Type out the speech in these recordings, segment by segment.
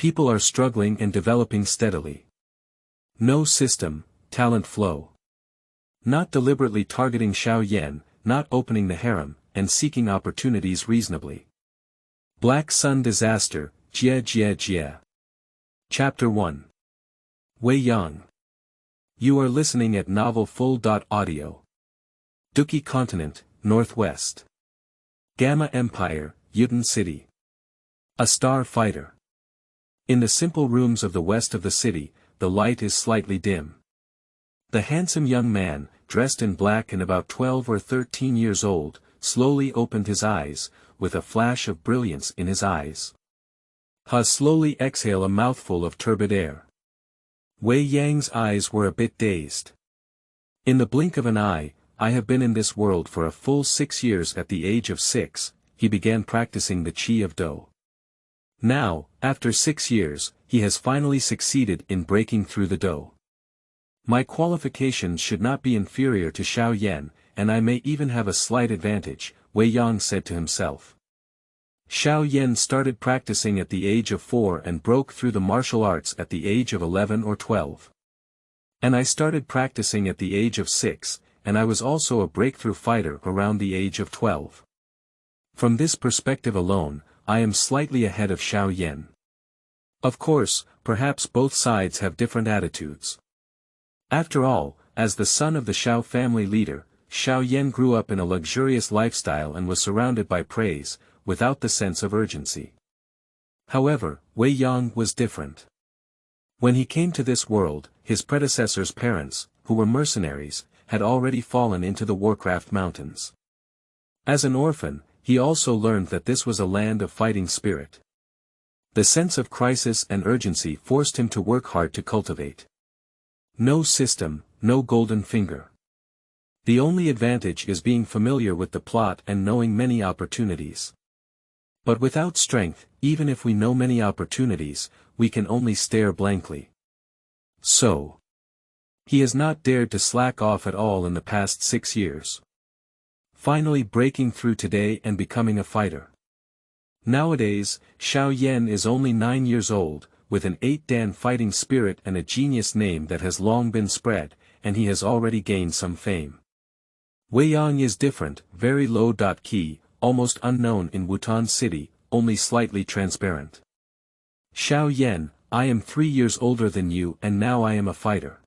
People are struggling and developing steadily. No system, talent flow. Not deliberately targeting Xiao Yan, not opening the harem, and seeking opportunities reasonably. Black Sun Disaster, Jie Jie Jie. Chapter 1. Wei Yang. You are listening at novel flow.Audio. Doushi Continent, Northwest. Gamma Empire, Yuten City. A star fighter. In the simple rooms of the west of the city, the light is slightly dim. The handsome young man, dressed in black and about 12 or 13 years old, slowly opened his eyes, with a flash of brilliance in his eyes. He slowly exhaled a mouthful of turbid air. Wei Yang's eyes were a bit dazed. In the blink of an eye, I have been in this world for a full 6 years. At the age of 6, he began practicing the Qi of Dou. Now, after 6 years, he has finally succeeded in breaking through the Dou. My qualifications should not be inferior to Xiao Yan, and I may even have a slight advantage, Wei Yang said to himself. Xiao Yan started practicing at the age of 4 and broke through the martial arts at the age of 11 or 12. And I started practicing at the age of 6, and I was also a breakthrough fighter around the age of 12. From this perspective alone, I am slightly ahead of Xiao Yan. Of course, perhaps both sides have different attitudes. After all, as the son of the Xiao family leader, Xiao Yan grew up in a luxurious lifestyle and was surrounded by praise, without the sense of urgency. However, Wei Yang was different. When he came to this world, his predecessors' parents, who were mercenaries, had already fallen into the Warcraft Mountains. As an orphan, he also learned that this was a land of fighting spirit. The sense of crisis and urgency forced him to work hard to cultivate. No system, no golden finger. The only advantage is being familiar with the plot and knowing many opportunities. But without strength, even if we know many opportunities, we can only stare blankly. So, he has not dared to slack off at all in the past 6 years. Finally breaking through today and becoming a fighter. Nowadays, Xiao Yan is only 9 years old, with an 8-dan fighting spirit and a genius name that has long been spread, and he has already gained some fame. Wei Yang is different, very low-key, almost unknown in Wutan City, only slightly transparent. Xiao Yan, I am 3 years older than you and now I am a fighter.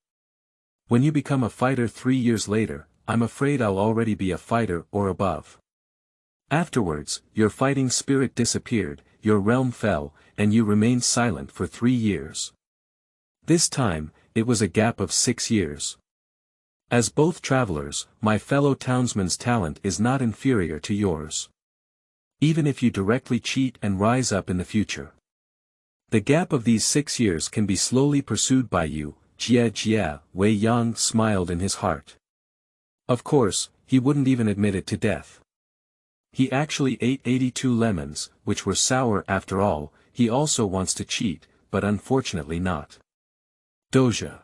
When you become a fighter 3 years later, I'm afraid I'll already be a fighter or above. Afterwards, your fighting spirit disappeared, your realm fell, and you remained silent for 3 years. This time, it was a gap of 6 years. As both travelers, my fellow townsman's talent is not inferior to yours. Even if you directly cheat and rise up in the future. The gap of these 6 years can be slowly pursued by you, Jie Jie. Wei Yang smiled in his heart. Of course, he wouldn't even admit it to death. He actually ate 82 lemons, which were sour after all. He also wants to cheat, but unfortunately not. Doja.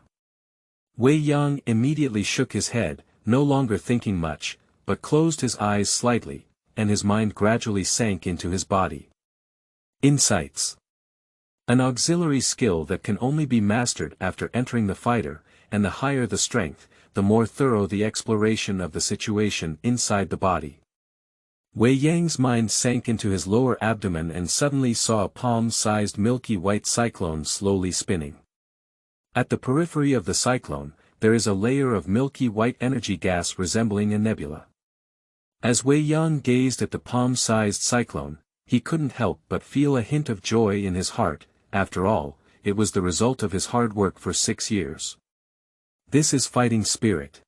Wei Yang immediately shook his head, no longer thinking much, but closed his eyes slightly, and his mind gradually sank into his body. Insights. An auxiliary skill that can only be mastered after entering the fighter, and the higher the strength, the more thorough the exploration of the situation inside the body. Wei Yang's mind sank into his lower abdomen and suddenly saw a palm-sized milky white cyclone slowly spinning. At the periphery of the cyclone, there is a layer of milky white energy gas resembling a nebula. As Wei Yang gazed at the palm-sized cyclone, he couldn't help but feel a hint of joy in his heart. After all, it was the result of his hard work for 6 years. This is fighting spirit.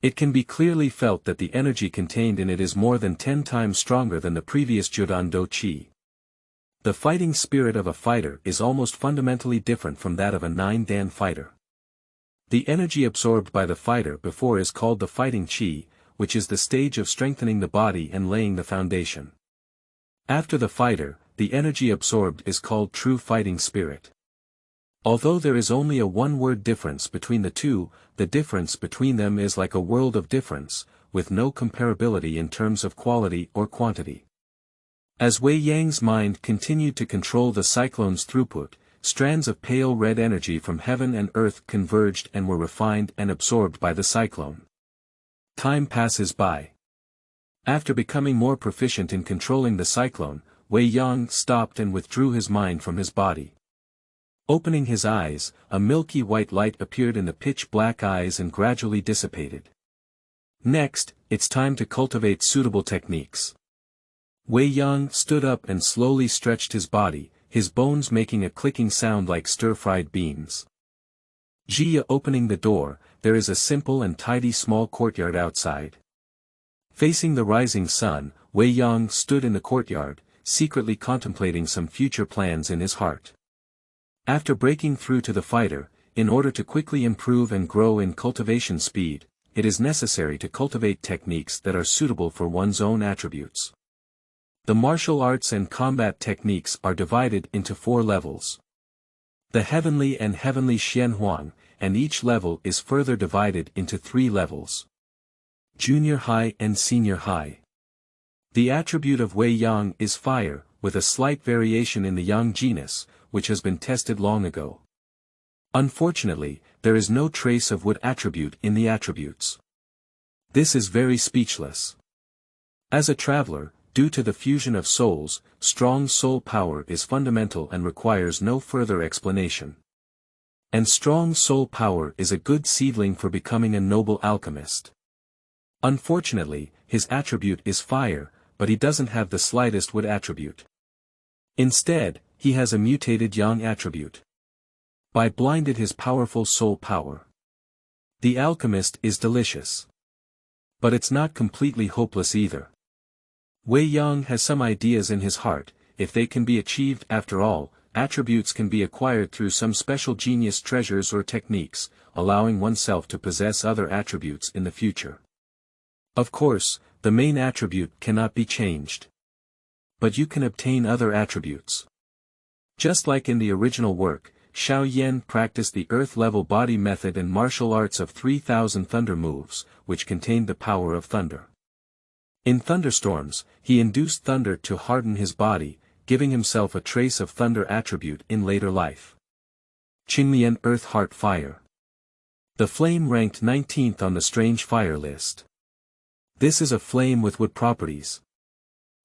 It can be clearly felt that the energy contained in it is more than 10 times stronger than the previous Judan Do Qi. The fighting spirit of a fighter is almost fundamentally different from that of a 9-dan fighter. The energy absorbed by the fighter before is called the fighting Qi, which is the stage of strengthening the body and laying the foundation. After the fighter, the energy absorbed is called true fighting spirit. Although there is only a one-word difference between the two, the difference between them is like a world of difference, with no comparability in terms of quality or quantity. As Wei Yang's mind continued to control the cyclone's throughput, strands of pale red energy from heaven and earth converged and were refined and absorbed by the cyclone. Time passes by. After becoming more proficient in controlling the cyclone, Wei Yang stopped and withdrew his mind from his body. Opening his eyes, a milky white light appeared in the pitch-black eyes and gradually dissipated. Next, it's time to cultivate suitable techniques. Wei Yang stood up and slowly stretched his body, his bones making a clicking sound like stir-fried beans. Jie opening the door, there is a simple and tidy small courtyard outside. Facing the rising sun, Wei Yang stood in the courtyard, secretly contemplating some future plans in his heart. After breaking through to the fighter, in order to quickly improve and grow in cultivation speed, it is necessary to cultivate techniques that are suitable for one's own attributes. The martial arts and combat techniques are divided into 4 levels. The heavenly and heavenly Xianhuang, and each level is further divided into 3 levels. Junior high and senior high. The attribute of Wei Yang is fire, with a slight variation in the Yang genus, which has been tested long ago. Unfortunately, there is no trace of wood attribute in the attributes. This is very speechless. As a traveler, due to the fusion of souls, strong soul power is fundamental and requires no further explanation. And strong soul power is a good seedling for becoming a noble alchemist. Unfortunately, his attribute is fire, but he doesn't have the slightest wood attribute. Instead, he has a mutated yang attribute. By blinded his powerful soul power. The alchemist is delicious. But it's not completely hopeless either. Wei Yang has some ideas in his heart. If they can be achieved after all, attributes can be acquired through some special genius treasures or techniques, allowing oneself to possess other attributes in the future. Of course, the main attribute cannot be changed. But you can obtain other attributes. Just like in the original work, Xiao Yan practiced the earth-level body method and martial arts of 3,000 thunder moves, which contained the power of thunder. In thunderstorms, he induced thunder to harden his body, giving himself a trace of thunder attribute in later life. Qingshan Earth Heart Fire. The flame ranked 19th on the strange fire list. This is a flame with wood properties.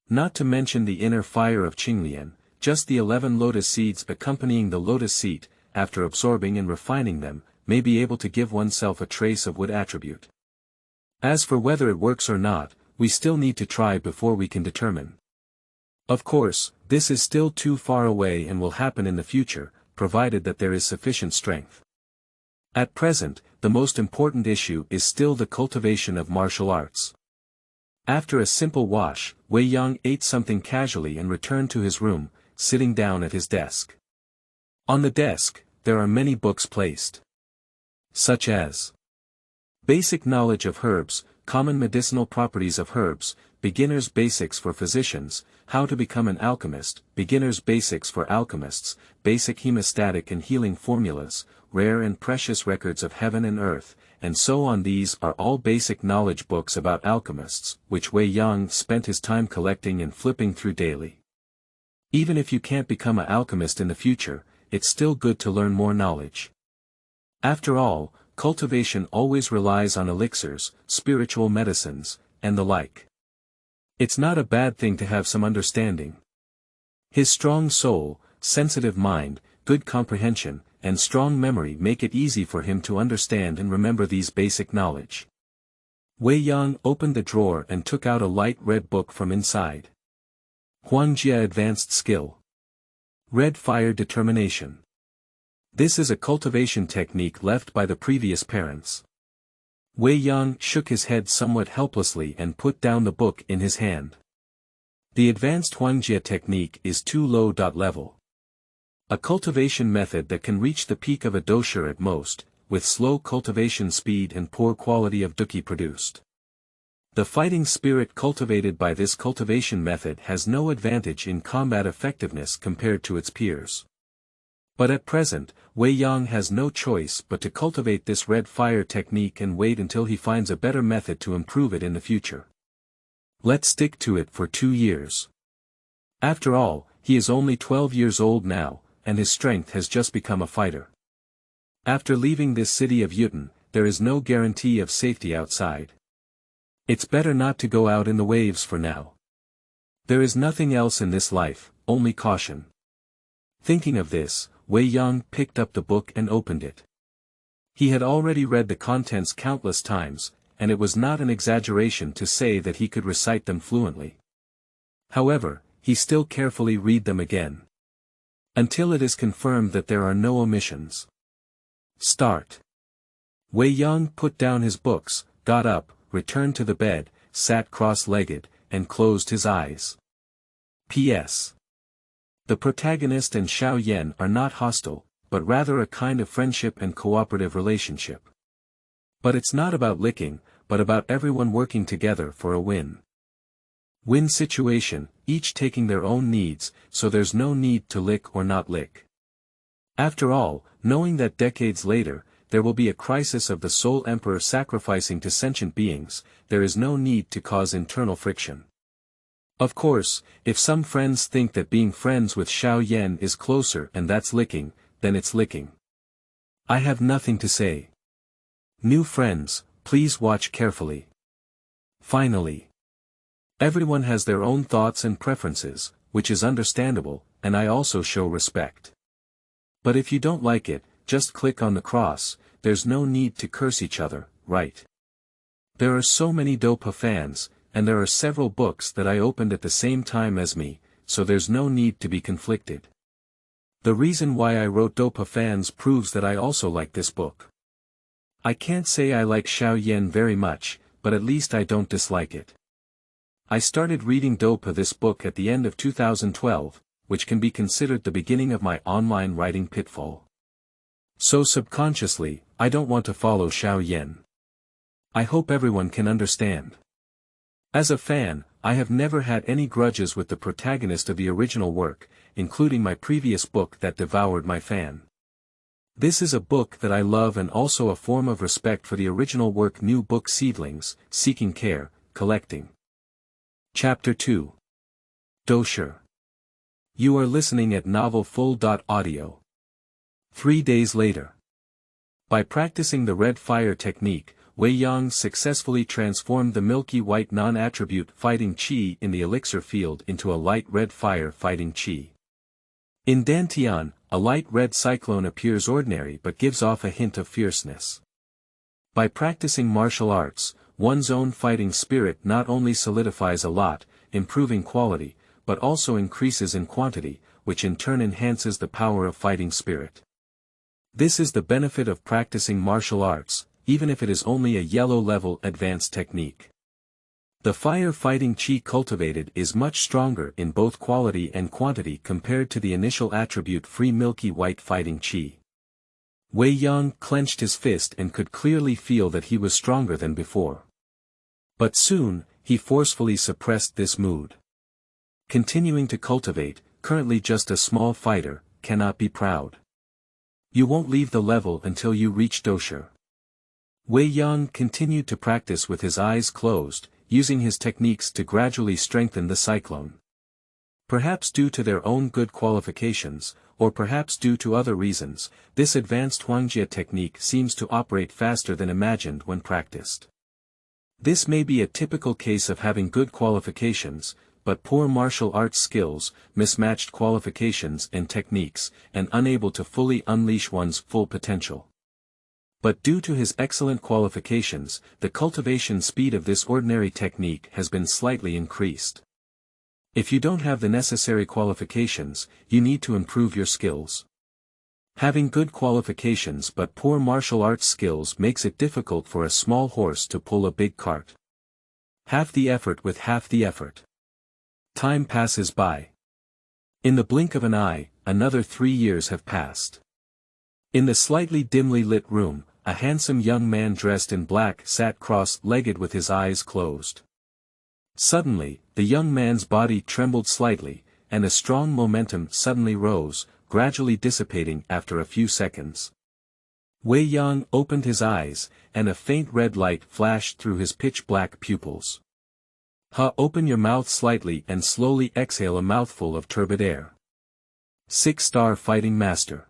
Not to mention the inner fire of Qingshan, just the 11 lotus seeds accompanying the lotus seed, after absorbing and refining them, may be able to give oneself a trace of wood attribute. As for whether it works or not, we still need to try before we can determine. Of course, this is still too far away and will happen in the future, provided that there is sufficient strength. At present, the most important issue is still the cultivation of martial arts. After a simple wash, Wei Yang ate something casually and returned to his room, sitting down at his desk. On the desk, there are many books placed. Such as Basic Knowledge of Herbs, Common Medicinal Properties of Herbs, Beginner's Basics for Physicians, How to Become an Alchemist, Beginner's Basics for Alchemists, Basic Hemostatic and Healing Formulas, Rare and Precious Records of Heaven and Earth, and so on. These are all basic knowledge books about alchemists, which Wei Yang spent his time collecting and flipping through daily. Even if you can't become an alchemist in the future, it's still good to learn more knowledge. After all, cultivation always relies on elixirs, spiritual medicines, and the like. It's not a bad thing to have some understanding. His strong soul, sensitive mind, good comprehension, and strong memory make it easy for him to understand and remember these basic knowledge. Wei Yang opened the drawer and took out a light red book from inside. Huangjie Advanced Skill. Red Fire Determination. This is a cultivation technique left by the previous parents. Wei Yang shook his head somewhat helplessly and put down the book in his hand. The advanced Huangjie technique is too low. Level. A cultivation method that can reach the peak of a dosha at most, with slow cultivation speed and poor quality of duqi produced. The fighting spirit cultivated by this cultivation method has no advantage in combat effectiveness compared to its peers. But at present, Wei Yang has no choice but to cultivate this red fire technique and wait until he finds a better method to improve it in the future. Let's stick to it for 2 years. After all, he is only 12 years old now, and his strength has just become a fighter. After leaving this city of Yuten, there is no guarantee of safety outside. It's better not to go out in the waves for now. There is nothing else in this life, only caution. Thinking of this, Wei Yang picked up the book and opened it. He had already read the contents countless times, and it was not an exaggeration to say that he could recite them fluently. However, he still carefully read them again. Until it is confirmed that there are no omissions. Start. Wei Yang put down his books, got up, returned to the bed, sat cross-legged, and closed his eyes. P.S. The protagonist and Xiao Yan are not hostile, but rather a kind of friendship and cooperative relationship. But it's not about licking, but about everyone working together for a win-win situation, each taking their own needs, so there's no need to lick or not lick. After all, knowing that decades later, there will be a crisis of the Soul Emperor sacrificing to sentient beings, there is no need to cause internal friction. Of course, if some friends think that being friends with Xiao Yan is closer and that's licking, then it's licking. I have nothing to say. New friends, please watch carefully. Finally. Everyone has their own thoughts and preferences, which is understandable, and I also show respect. But if you don't like it, just click on the cross, there's no need to curse each other, right? There are so many Dou Po fans, and there are several books that I opened at the same time as me, so there's no need to be conflicted. The reason why I wrote Dou Po fans proves that I also like this book. I can't say I like Xiao Yan very much, but at least I don't dislike it. I started reading Dou Po this book at the end of 2012, which can be considered the beginning of my online writing pitfall. So subconsciously, I don't want to follow Xiao Yan. I hope everyone can understand. As a fan, I have never had any grudges with the protagonist of the original work, including my previous book that devoured my fan. This is a book that I love and also a form of respect for the original work. New book Seedlings, Seeking Care, Collecting. Chapter 2. Doushi. You are listening at novel flow.Audio. 3 days later. By practicing the red fire technique, Wei Yang successfully transformed the milky white non-attribute fighting chi in the elixir field into a light red fire fighting chi. In Dantian, a light red cyclone appears ordinary but gives off a hint of fierceness. By practicing martial arts, one's own fighting spirit not only solidifies a lot, improving quality, but also increases in quantity, which in turn enhances the power of fighting spirit. This is the benefit of practicing martial arts, even if it is only a yellow-level advanced technique. The fire-fighting chi cultivated is much stronger in both quality and quantity compared to the initial attribute-free milky white fighting chi. Wei Yang clenched his fist and could clearly feel that he was stronger than before. But soon, he forcefully suppressed this mood. Continuing to cultivate, currently just a small fighter, cannot be proud. You won't leave the level until you reach Doushi. Wei Yang continued to practice with his eyes closed, using his techniques to gradually strengthen the cyclone. Perhaps due to their own good qualifications, or perhaps due to other reasons, this advanced Huangjie technique seems to operate faster than imagined when practiced. This may be a typical case of having good qualifications, but poor martial arts skills, mismatched qualifications and techniques, and unable to fully unleash one's full potential. But due to his excellent qualifications, the cultivation speed of this ordinary technique has been slightly increased. If you don't have the necessary qualifications, you need to improve your skills. Having good qualifications but poor martial arts skills makes it difficult for a small horse to pull a big cart. Half the effort with half the effort. Time passes by. In the blink of an eye, another 3 years have passed. In the slightly dimly lit room, a handsome young man dressed in black sat cross-legged with his eyes closed. Suddenly, the young man's body trembled slightly, and a strong momentum suddenly rose, gradually dissipating after a few seconds. Wei Yang opened his eyes, and a faint red light flashed through his pitch-black pupils. Open your mouth slightly and slowly exhale a mouthful of turbid air. 6-star fighting master.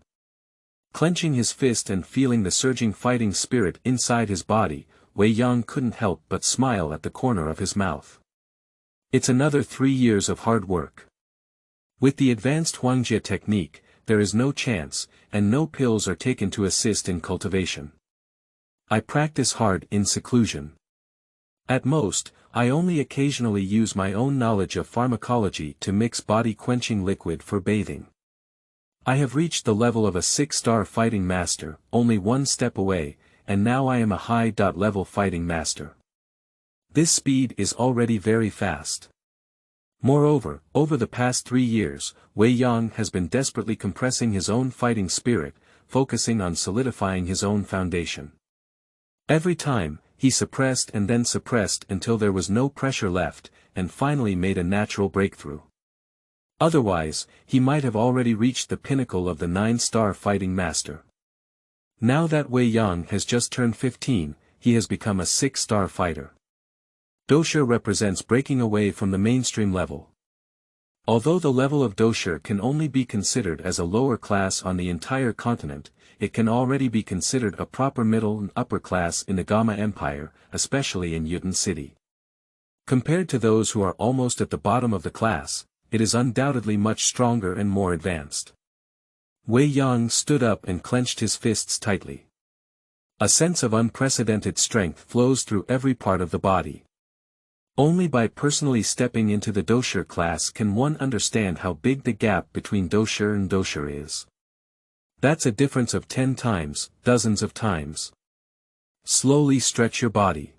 Clenching his fist and feeling the surging fighting spirit inside his body, Wei Yang couldn't help but smile at the corner of his mouth. It's another 3 years of hard work. With the advanced Huangjie technique, there is no chance, and no pills are taken to assist in cultivation. I practice hard in seclusion. At most, I only occasionally use my own knowledge of pharmacology to mix body-quenching liquid for bathing. I have reached the level of a 6-star fighting master, only one step away, and now I am a high-level fighting master. This speed is already very fast. Moreover, over the past 3 years, Wei Yang has been desperately compressing his own fighting spirit, focusing on solidifying his own foundation. Every time, he suppressed and then suppressed until there was no pressure left, and finally made a natural breakthrough. Otherwise, he might have already reached the pinnacle of the 9-star fighting master. Now that Wei Yang has just turned 15, he has become a 6-star fighter. Doushi represents breaking away from the mainstream level. Although the level of Doushi can only be considered as a lower class on the entire continent, it can already be considered a proper middle and upper class in the Gamma Empire, especially in Yuten City. Compared to those who are almost at the bottom of the class, it is undoubtedly much stronger and more advanced. Wei Yang stood up and clenched his fists tightly. A sense of unprecedented strength flows through every part of the body. Only by personally stepping into the Doushi class can one understand how big the gap between Doushi and Doushi is. That's a difference of 10 times, dozens of times. Slowly stretch your body.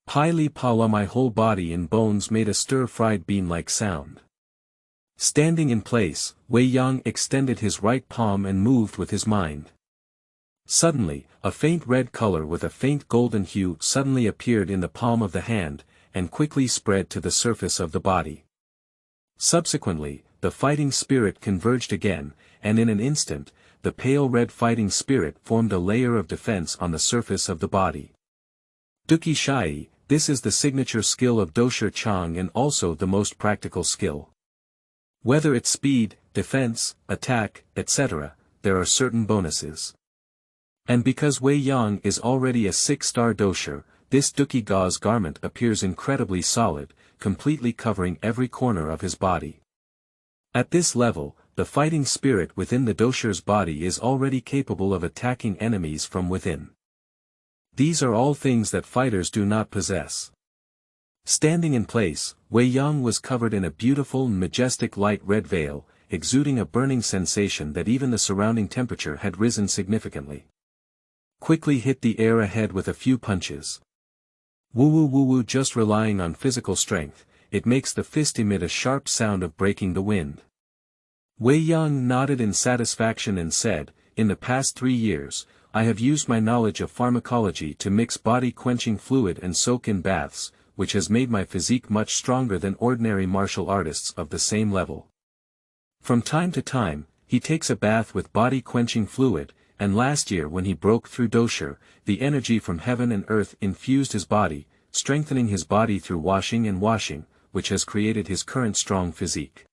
Pili Pawa, my whole body and bones made a stir-fried bean-like sound. Standing in place, Wei Yang extended his right palm and moved with his mind. Suddenly, a faint red color with a faint golden hue suddenly appeared in the palm of the hand, and quickly spread to the surface of the body. Subsequently, the fighting spirit converged again, and in an instant, the pale red fighting spirit formed a layer of defense on the surface of the body. Duki Shai, this is the signature skill of Doushi Chang and also the most practical skill. Whether it's speed, defense, attack, etc., there are certain bonuses. And because Wei Yang is already a 6-star Doushi, this Duki gauze garment appears incredibly solid, completely covering every corner of his body. At this level, the fighting spirit within the Doushi's body is already capable of attacking enemies from within. These are all things that fighters do not possess. Standing in place, Wei Yang was covered in a beautiful and majestic light red veil, exuding a burning sensation that even the surrounding temperature had risen significantly. Quickly hit the air ahead with a few punches. Woo woo woo, just relying on physical strength, it makes the fist emit a sharp sound of breaking the wind. Wei Yang nodded in satisfaction and said, in the past 3 years, I have used my knowledge of pharmacology to mix body-quenching fluid and soak in baths, which has made my physique much stronger than ordinary martial artists of the same level. From time to time, he takes a bath with body-quenching fluid, and last year when he broke through Doushi, the energy from heaven and earth infused his body, strengthening his body through washing and washing, which has created his current strong physique.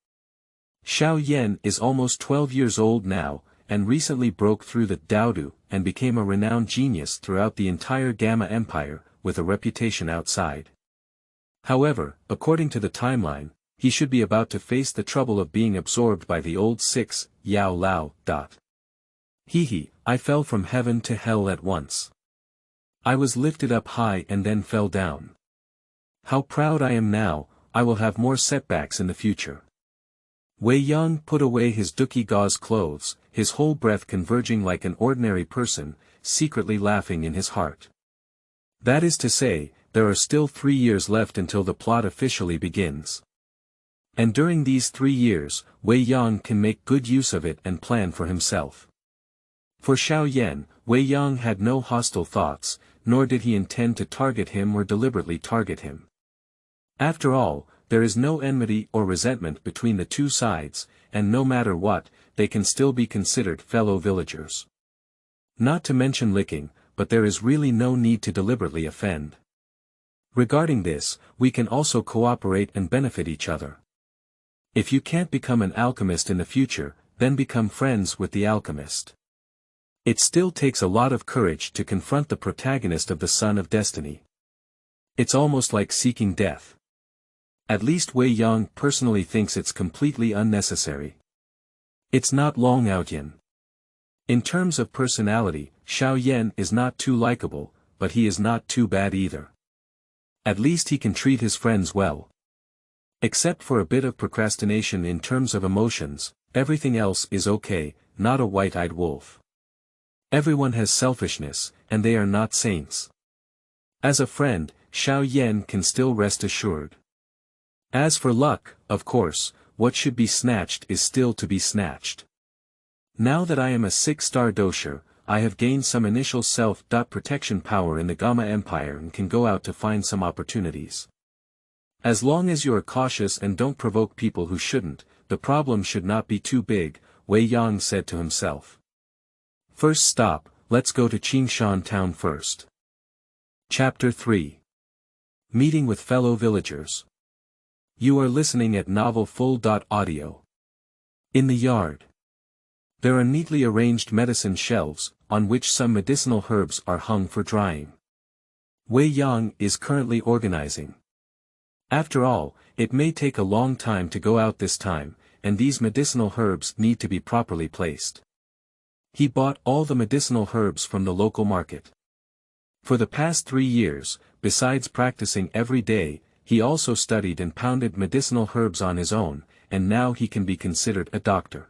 Xiao Yan is almost 12 years old now, and recently broke through the Daodu, and became a renowned genius throughout the entire Gamma Empire, with a reputation outside. However, according to the timeline, he should be about to face the trouble of being absorbed by the old 6, Yao Lao. Hehe, I fell from heaven to hell at once. I was lifted up high and then fell down. How proud I am now, I will have more setbacks in the future. Wei Yang put away his Duki gauze clothes, his whole breath converging like an ordinary person, secretly laughing in his heart. That is to say, there are still 3 years left until the plot officially begins. And during these 3 years, Wei Yang can make good use of it and plan for himself. For Xiao Yan, Wei Yang had no hostile thoughts, nor did he intend to target him or deliberately target him. After all, there is no enmity or resentment between the two sides, and no matter what, they can still be considered fellow villagers. Not to mention licking, but there is really no need to deliberately offend. Regarding this, we can also cooperate and benefit each other. If you can't become an alchemist in the future, then become friends with the alchemist. It still takes a lot of courage to confront the protagonist of the Son of Destiny. It's almost like seeking death. At least Wei Yang personally thinks it's completely unnecessary. It's not Long Outyin. In terms of personality, Xiao Yan is not too likable, but he is not too bad either. At least he can treat his friends well. Except for a bit of procrastination in terms of emotions, everything else is okay, not a white-eyed wolf. Everyone has selfishness, and they are not saints. As a friend, Xiao Yan can still rest assured. As for luck, of course, what should be snatched is still to be snatched. Now that I am a 6-star dosher, I have gained some initial self-protection power in the Gamma Empire and can go out to find some opportunities. As long as you are cautious and don't provoke people who shouldn't, the problem should not be too big, Wei Yang said to himself. First stop, let's go to Qingshan town first. Chapter 3. Meeting with fellow villagers. You are listening at novel flow.Audio. In the yard. There are neatly arranged medicine shelves, on which some medicinal herbs are hung for drying. Wei Yang is currently organizing. After all, it may take a long time to go out this time, and these medicinal herbs need to be properly placed. He bought all the medicinal herbs from the local market. For the past 3 years, besides practicing every day, he also studied and pounded medicinal herbs on his own, and now he can be considered a doctor.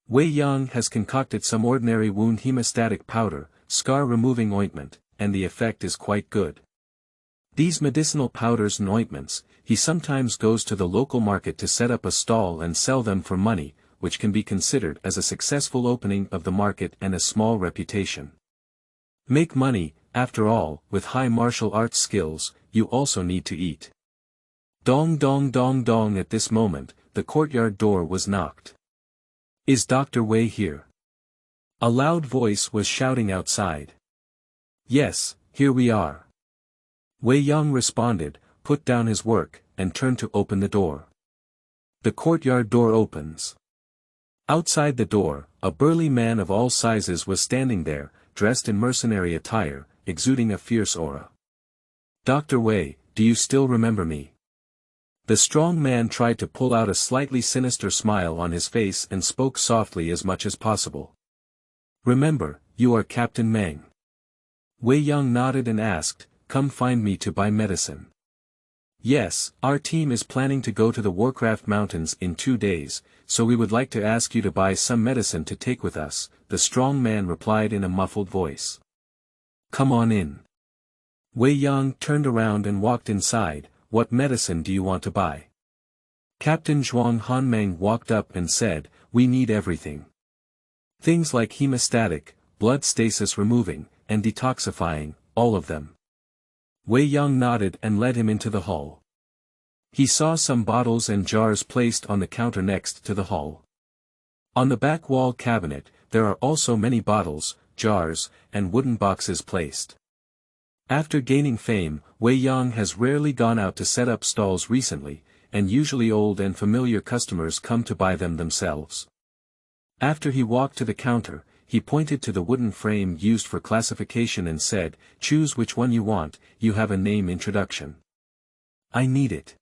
Wei Yang has concocted some ordinary wound hemostatic powder, scar-removing ointment, and the effect is quite good. These medicinal powders and ointments, he sometimes goes to the local market to set up a stall and sell them for money, which can be considered as a successful opening of the market and a small reputation. Make money, after all, with high martial arts skills, you also need to eat. Dong dong dong dong. At this moment, the courtyard door was knocked. Is Dr. Wei here? A loud voice was shouting outside. Yes, here we are. Wei Yang responded, put down his work, and turned to open the door. The courtyard door opens. Outside the door, a burly man of all sizes was standing there, dressed in mercenary attire, exuding a fierce aura. Dr. Wei, do you still remember me? The strong man tried to pull out a slightly sinister smile on his face and spoke softly as much as possible. Remember, you are Captain Meng. Wei Yang nodded and asked, come find me to buy medicine. Yes, our team is planning to go to the Warcraft Mountains in 2 days, so we would like to ask you to buy some medicine to take with us, the strong man replied in a muffled voice. Come on in. Wei Yang turned around and walked inside. What medicine do you want to buy? Captain Zhuang Hanmeng walked up and said, we need everything. Things like hemostatic, blood stasis removing, and detoxifying, all of them. Wei Yang nodded and led him into the hall. He saw some bottles and jars placed on the counter next to the hall. On the back wall cabinet, there are also many bottles, jars, and wooden boxes placed. After gaining fame, Wei Yang has rarely gone out to set up stalls recently, and usually old and familiar customers come to buy them themselves. After he walked to the counter, he pointed to the wooden frame used for classification and said, choose which one you want, you have a name introduction. I need it.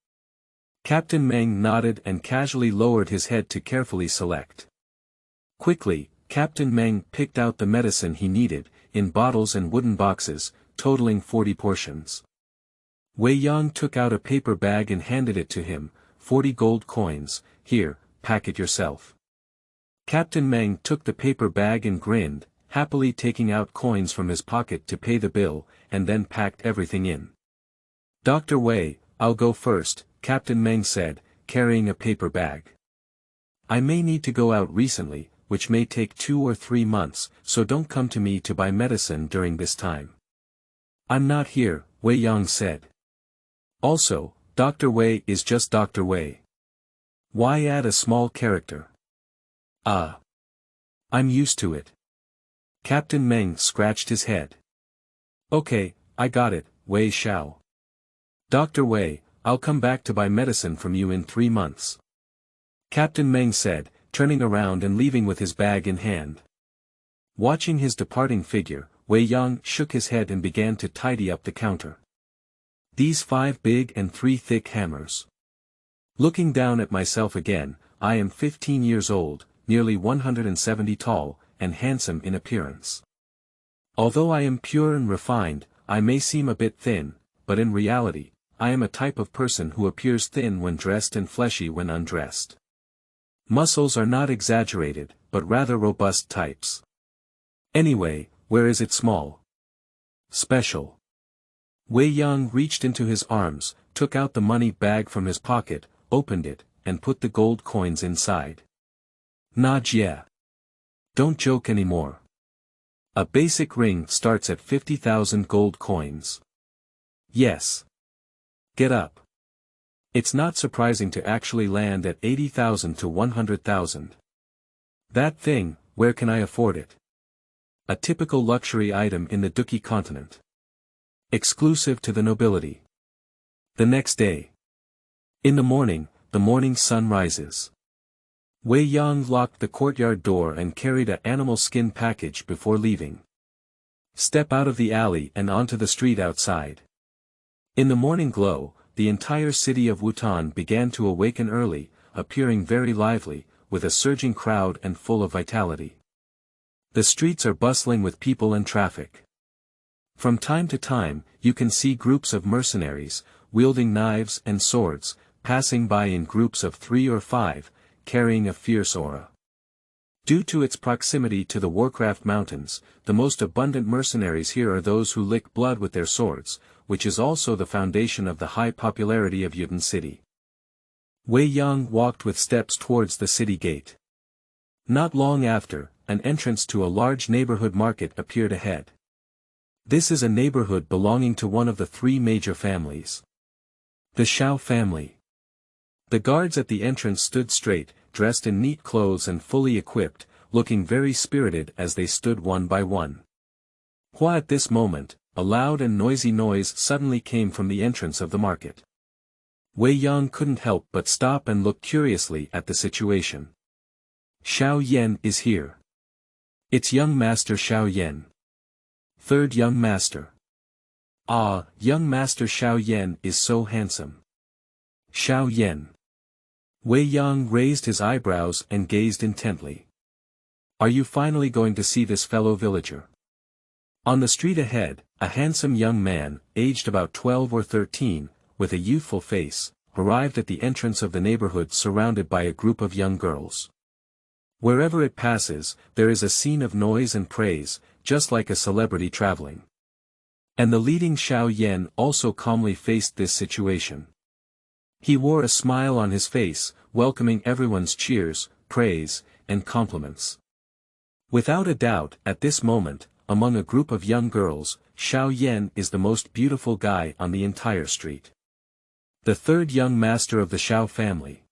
Captain Meng nodded and casually lowered his head to carefully select. Quickly, Captain Meng picked out the medicine he needed, in bottles and wooden boxes, totaling 40 portions. Wei Yang took out a paper bag and handed it to him, 40 gold coins, here, pack it yourself. Captain Meng took the paper bag and grinned, happily taking out coins from his pocket to pay the bill, and then packed everything in. Dr. Wei, I'll go first, Captain Meng said, carrying a paper bag. I may need to go out recently, which may take 2 or 3 months, so don't come to me to buy medicine during this time. I'm not here, Wei Yang said. Also, Dr. Wei is just Dr. Wei. Why add a small character? I'm used to it. Captain Meng scratched his head. Okay, I got it, Wei Xiao. Dr. Wei, I'll come back to buy medicine from you in 3 months. Captain Meng said, turning around and leaving with his bag in hand. Watching his departing figure, Wei Yang shook his head and began to tidy up the counter. These 5 big and 3 thick hammers. Looking down at myself again, I am 15 years old, nearly 170 tall, and handsome in appearance. Although I am pure and refined, I may seem a bit thin, but in reality, I am a type of person who appears thin when dressed and fleshy when undressed. Muscles are not exaggerated, but rather robust types. Anyway, where is it small? Special. Wei Yang reached into his arms, took out the money bag from his pocket, opened it, and put the gold coins inside. Nah Jie. Don't joke anymore. A basic ring starts at 50,000 gold coins. Yes. Get up. It's not surprising to actually land at 80,000 to 100,000. That thing, where can I afford it? A typical luxury item in the Doushi continent. Exclusive to the nobility. The next day. In the morning sun rises. Wei Yang locked the courtyard door and carried an animal skin package before leaving. Step out of the alley and onto the street outside. In the morning glow, the entire city of Wutan began to awaken early, appearing very lively, with a surging crowd and full of vitality. The streets are bustling with people and traffic. From time to time, you can see groups of mercenaries, wielding knives and swords, passing by in groups of 3 or 5, carrying a fierce aura. Due to its proximity to the Warcraft Mountains, the most abundant mercenaries here are those who lick blood with their swords, which is also the foundation of the high popularity of Yuden City. Wei Yang walked with steps towards the city gate. Not long after, an entrance to a large neighborhood market appeared ahead. This is a neighborhood belonging to one of the 3 major families. The Xiao family. The guards at the entrance stood straight, dressed in neat clothes and fully equipped, looking very spirited as they stood one by one. At this moment, a loud and noisy noise suddenly came from the entrance of the market. Wei Yang couldn't help but stop and look curiously at the situation. Xiao Yan is here. It's young master Xiao Yan. 3rd young master. Ah, young master Xiao Yan is so handsome. Xiao Yan. Wei Yang raised his eyebrows and gazed intently. Are you finally going to see this fellow villager? On the street ahead, a handsome young man, aged about 12 or 13, with a youthful face, arrived at the entrance of the neighborhood surrounded by a group of young girls. Wherever it passes, there is a scene of noise and praise, just like a celebrity traveling. And the leading Xiao Yan also calmly faced this situation. He wore a smile on his face, welcoming everyone's cheers, praise, and compliments. Without a doubt, at this moment, among a group of young girls, Xiao Yan is the most beautiful guy on the entire street. The 3rd young master of the Xiao family.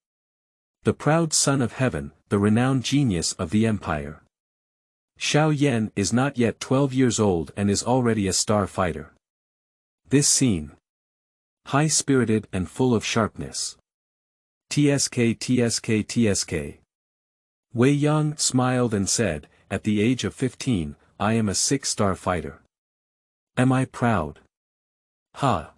The proud son of heaven, the renowned genius of the empire. Xiao Yan is not yet 12 years old and is already a star fighter. This scene. High-spirited and full of sharpness. TSK. Wei Yang smiled and said, at the age of 15, I am a 6-star fighter. Am I proud? Ha!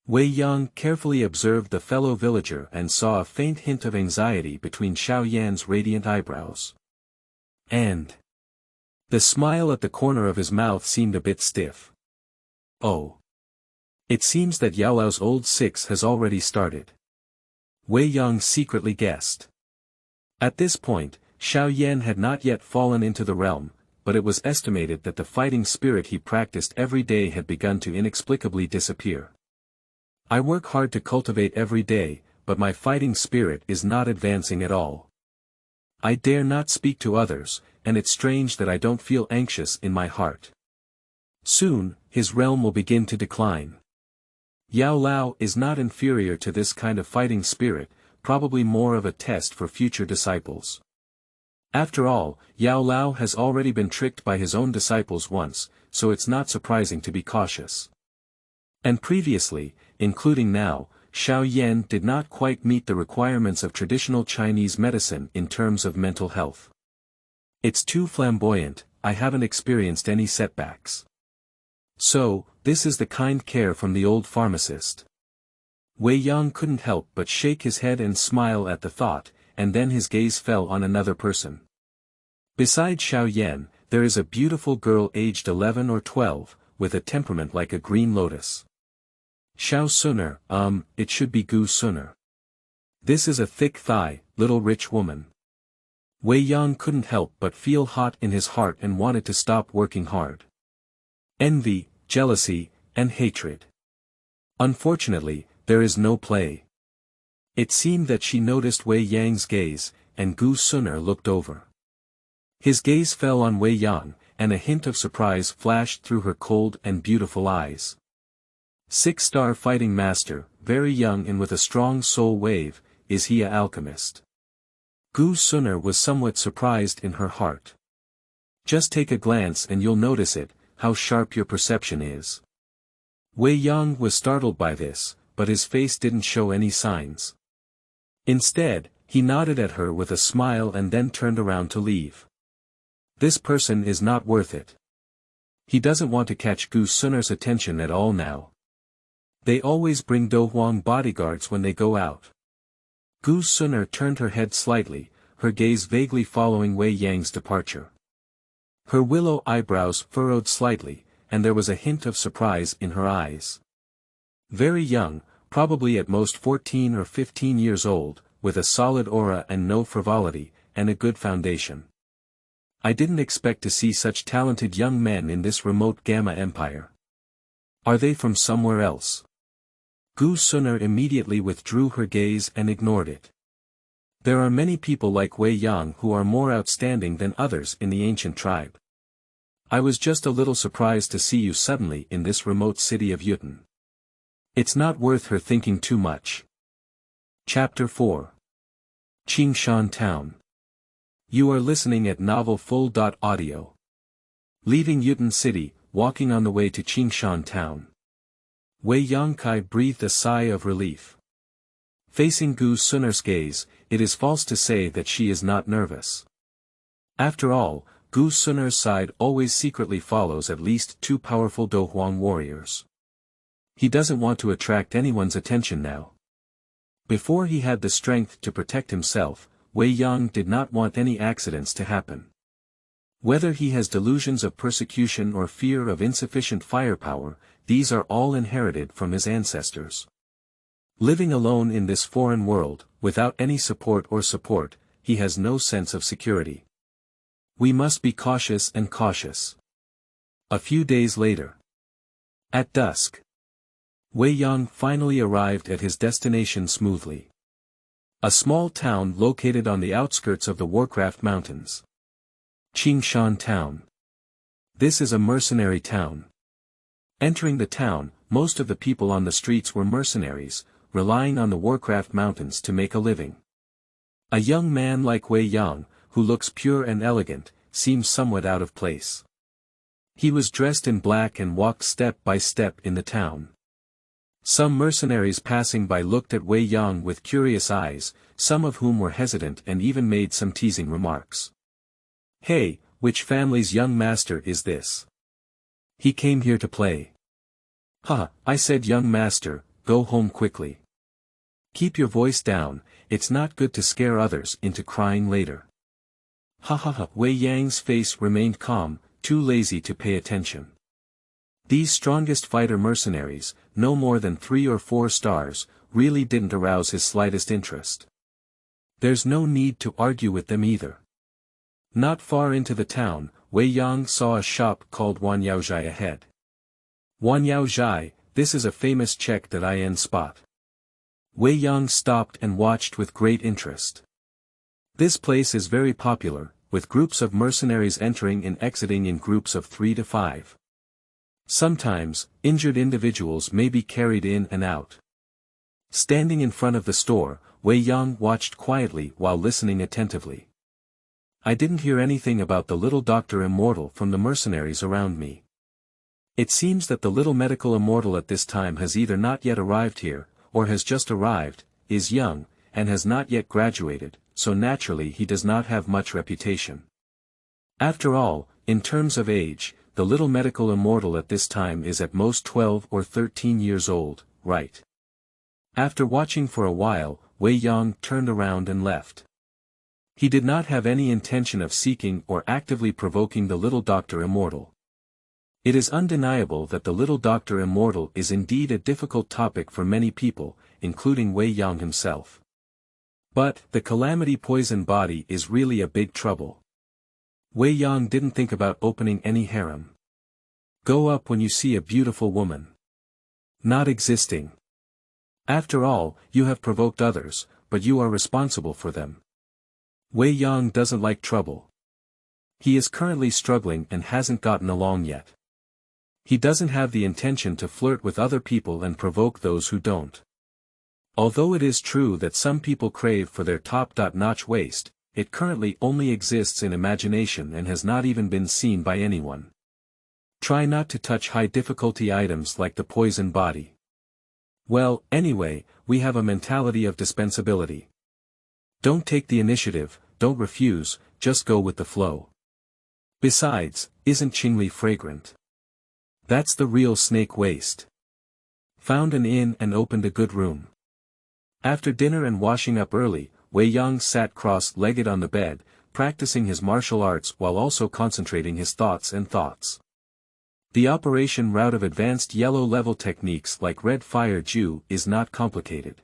Wei Yang carefully observed the fellow villager and saw a faint hint of anxiety between Xiao Yan's radiant eyebrows. And the smile at the corner of his mouth seemed a bit stiff. Oh. It seems that Yao Lao's old 6 has already started. Wei Yang secretly guessed. At this point, Xiao Yan had not yet fallen into the realm, but it was estimated that the fighting spirit he practiced every day had begun to inexplicably disappear. I work hard to cultivate every day, but my fighting spirit is not advancing at all. I dare not speak to others, and it's strange that I don't feel anxious in my heart. Soon, his realm will begin to decline. Yao Lao is not inferior to this kind of fighting spirit, probably more of a test for future disciples. After all, Yao Lao has already been tricked by his own disciples once, so it's not surprising to be cautious. And previously, including now, Xiao Yan did not quite meet the requirements of traditional Chinese medicine in terms of mental health. It's too flamboyant, I haven't experienced any setbacks. So, this is the kind care from the old pharmacist. Wei Yang couldn't help but shake his head and smile at the thought, and then his gaze fell on another person. Besides Xiao Yan, there is a beautiful girl aged 11 or 12, with a temperament like a green lotus. Xiao Suner, it should be Gu Suner. This is a thick-thigh, little rich woman. Wei Yang couldn't help but feel hot in his heart and wanted to stop working hard. Envy, jealousy, and hatred. Unfortunately, there is no play. It seemed that she noticed Wei Yang's gaze, and Gu Suner looked over. His gaze fell on Wei Yang, and a hint of surprise flashed through her cold and beautiful eyes. 6-star fighting master, very young and with a strong soul wave, is he an alchemist? Gu Suner was somewhat surprised in her heart. Just take a glance and you'll notice it, how sharp your perception is. Wei Yang was startled by this, but his face didn't show any signs. Instead, he nodded at her with a smile and then turned around to leave. This person is not worth it. He doesn't want to catch Gu Suner's attention at all now. They always bring Do Huang bodyguards when they go out. Gu Suner turned her head slightly, her gaze vaguely following Wei Yang's departure. Her willow eyebrows furrowed slightly, and there was a hint of surprise in her eyes. Very young, probably at most 14 or 15 years old, with a solid aura and no frivolity, and a good foundation. I didn't expect to see such talented young men in this remote Gamma Empire. Are they from somewhere else? Gu Suner immediately withdrew her gaze and ignored it. There are many people like Wei Yang who are more outstanding than others in the ancient tribe. I was just a little surprised to see you suddenly in this remote city of Yuten. It's not worth her thinking too much. Chapter 4. Qingshan Town. You are listening at novel flow.Audio. Leaving Yuten City, walking on the way to Qingshan Town. Wei Yangkai breathed a sigh of relief. Facing Gu Suner's gaze, it is false to say that she is not nervous. After all, Gu Suner's side always secretly follows at least 2 powerful Do Huang warriors. He doesn't want to attract anyone's attention now. Before he had the strength to protect himself, Wei Yang did not want any accidents to happen. Whether he has delusions of persecution or fear of insufficient firepower, these are all inherited from his ancestors. Living alone in this foreign world, without any support, he has no sense of security. We must be cautious and cautious. A few days later. At dusk. Wei Yang finally arrived at his destination smoothly. A small town located on the outskirts of the Warcraft Mountains. Qingshan Town. This is a mercenary town. Entering the town, most of the people on the streets were mercenaries, relying on the Warcraft Mountains to make a living. A young man like Wei Yang, who looks pure and elegant, seems somewhat out of place. He was dressed in black and walked step by step in the town. Some mercenaries passing by looked at Wei Yang with curious eyes, some of whom were hesitant and even made some teasing remarks. Hey, which family's young master is this? He came here to play. I said young master, go home quickly. Keep your voice down, it's not good to scare others into crying later. Wei Yang's face remained calm, too lazy to pay attention. These strongest fighter mercenaries, no more than 3 or 4 stars, really didn't arouse his slightest interest. There's no need to argue with them either. Not far into the town, Wei Yang saw a shop called Wanyaozhai ahead. Wanyaozhai, this is a famous check.In spot. Wei Yang stopped and watched with great interest. This place is very popular, with groups of mercenaries entering and exiting in groups of 3 to 5. Sometimes, injured individuals may be carried in and out. Standing in front of the store, Wei Yang watched quietly while listening attentively. I didn't hear anything about the little Dr. Immortal from the mercenaries around me. It seems that the little medical immortal at this time has either not yet arrived here, or has just arrived, is young, and has not yet graduated, so naturally he does not have much reputation. After all, in terms of age, the little medical immortal at this time is at most 12 or 13 years old, right? After watching for a while, Wei Yang turned around and left. He did not have any intention of seeking or actively provoking the little Doctor Immortal. It is undeniable that the little Doctor Immortal is indeed a difficult topic for many people, including Wei Yang himself. But, the calamity poison body is really a big trouble. Wei Yang didn't think about opening any harem. Go up when you see a beautiful woman. Not existing. After all, you have provoked others, but you are responsible for them. Wei Yang doesn't like trouble. He is currently struggling and hasn't gotten along yet. He doesn't have the intention to flirt with other people and provoke those who don't. Although it is true that some people crave for their top-notch waist, it currently only exists in imagination and has not even been seen by anyone. Try not to touch high-difficulty items like the poison body. Well, anyway, we have a mentality of dispensability. Don't take the initiative, don't refuse, just go with the flow. Besides, isn't Qingli fragrant? That's the real snake waist. Found an inn and opened a good room. After dinner and washing up early, Wei Yang sat cross-legged on the bed, practicing his martial arts while also concentrating his thoughts. The operation route of advanced yellow-level techniques like Red Fire Ju is not complicated.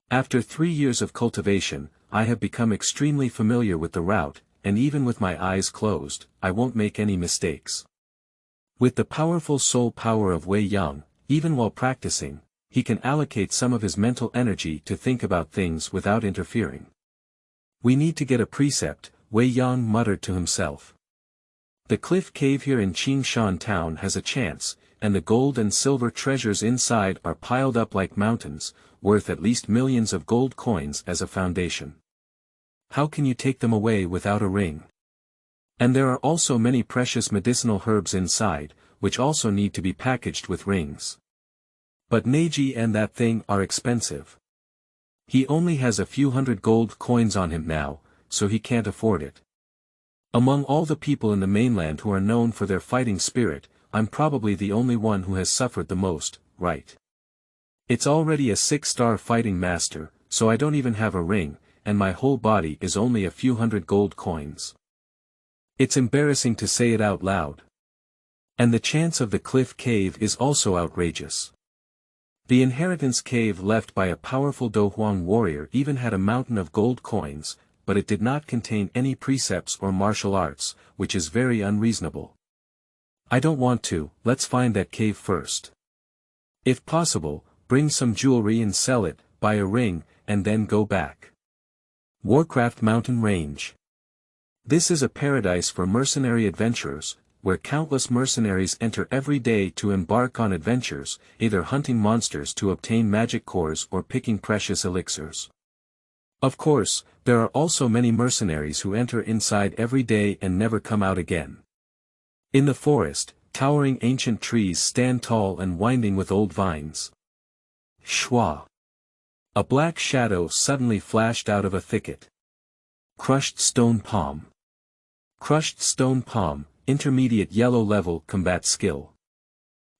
After 3 years of cultivation, I have become extremely familiar with the route, and even with my eyes closed, I won't make any mistakes. With the powerful soul power of Wei Yang, even while practicing, he can allocate some of his mental energy to think about things without interfering. We need to get a precept, Wei Yang muttered to himself. The cliff cave here in Qingshan town has a chance, and the gold and silver treasures inside are piled up like mountains, worth at least millions of gold coins as a foundation. How can you take them away without a ring? And there are also many precious medicinal herbs inside, which also need to be packaged with rings. But Neji and that thing are expensive. He only has a few hundred gold coins on him now, so he can't afford it. Among all the people in the mainland who are known for their fighting spirit, I'm probably the only one who has suffered the most, right? It's already a 6-star fighting master, so I don't even have a ring, and my whole body is only a few hundred gold coins. It's embarrassing to say it out loud. And the chance of the cliff cave is also outrageous. The inheritance cave left by a powerful Douhuang warrior even had a mountain of gold coins, but it did not contain any precepts or martial arts, which is very unreasonable. I don't want to, let's find that cave first. If possible, bring some jewelry and sell it, buy a ring, and then go back. Warcraft Mountain Range. This is a paradise for mercenary adventurers, where countless mercenaries enter every day to embark on adventures, either hunting monsters to obtain magic cores or picking precious elixirs. Of course, there are also many mercenaries who enter inside every day and never come out again. In the forest, towering ancient trees stand tall and winding with old vines. Shwa. A black shadow suddenly flashed out of a thicket. Crushed stone palm. Crushed stone palm. Intermediate yellow level combat skill.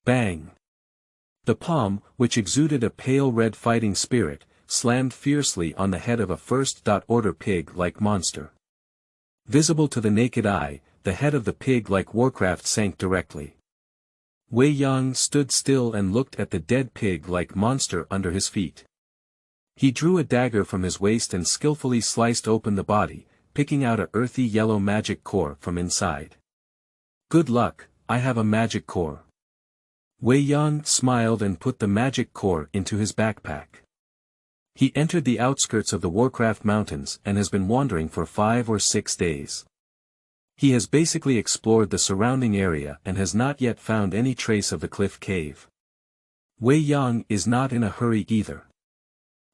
Bang! The palm, which exuded a pale red fighting spirit, slammed fiercely on the head of a first-order pig-like monster. Visible to the naked eye, the head of the pig-like Warcraft sank directly. Wei Yang stood still and looked at the dead pig-like monster under his feet. He drew a dagger from his waist and skillfully sliced open the body, picking out a earthy yellow magic core from inside. Good luck, I have a magic core. Wei Yang smiled and put the magic core into his backpack. He entered the outskirts of the Warcraft Mountains and has been wandering for 5 or 6 days. He has basically explored the surrounding area and has not yet found any trace of the cliff cave. Wei Yang is not in a hurry either.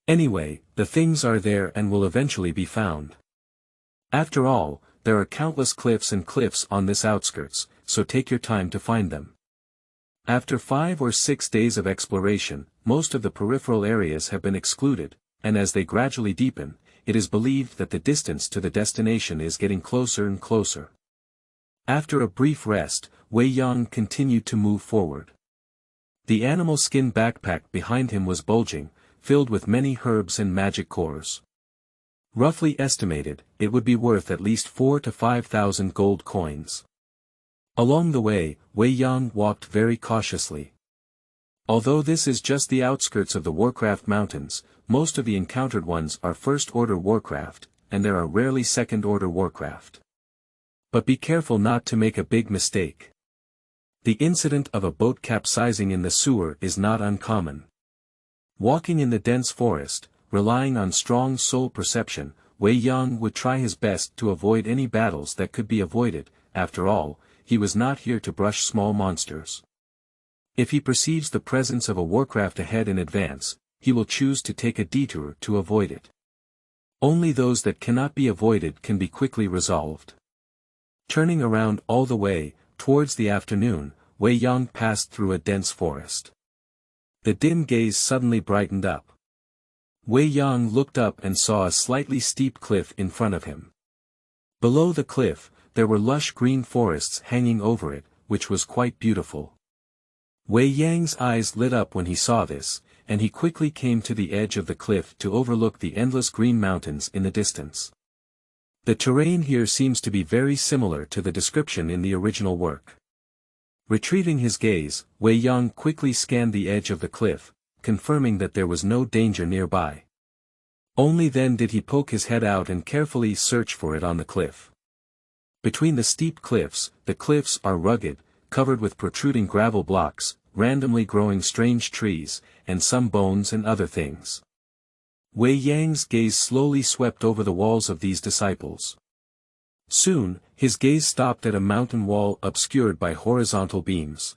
Anyway, the things are there and will eventually be found. After all, there are countless cliffs and cliffs on this outskirts, so take your time to find them. After 5 or 6 days of exploration, most of the peripheral areas have been excluded, and as they gradually deepen, it is believed that the distance to the destination is getting closer and closer. After a brief rest, Wei Yang continued to move forward. The animal skin backpack behind him was bulging, filled with many herbs and magic cores. Roughly estimated, it would be worth at least 4,000 to 5,000 gold coins. Along the way, Wei Yang walked very cautiously. Although this is just the outskirts of the Warcraft Mountains, most of the encountered ones are first-order Warcraft, and there are rarely second-order Warcraft. But be careful not to make a big mistake. The incident of a boat capsizing in the sewer is not uncommon. Walking in the dense forest, relying on strong soul perception, Wei Yang would try his best to avoid any battles that could be avoided. After all, he was not here to brush small monsters. If he perceives the presence of a Warcraft ahead in advance, he will choose to take a detour to avoid it. Only those that cannot be avoided can be quickly resolved. Turning around all the way, towards the afternoon, Wei Yang passed through a dense forest. The dim gaze suddenly brightened up. Wei Yang looked up and saw a slightly steep cliff in front of him. Below the cliff, there were lush green forests hanging over it, which was quite beautiful. Wei Yang's eyes lit up when he saw this, and he quickly came to the edge of the cliff to overlook the endless green mountains in the distance. The terrain here seems to be very similar to the description in the original work. Retrieving his gaze, Wei Yang quickly scanned the edge of the cliff, confirming that there was no danger nearby. Only then did he poke his head out and carefully search for it on the cliff. Between the steep cliffs, the cliffs are rugged, covered with protruding gravel blocks, randomly growing strange trees, and some bones and other things. Wei Yang's gaze slowly swept over the walls of these disciples. Soon, his gaze stopped at a mountain wall obscured by horizontal beams.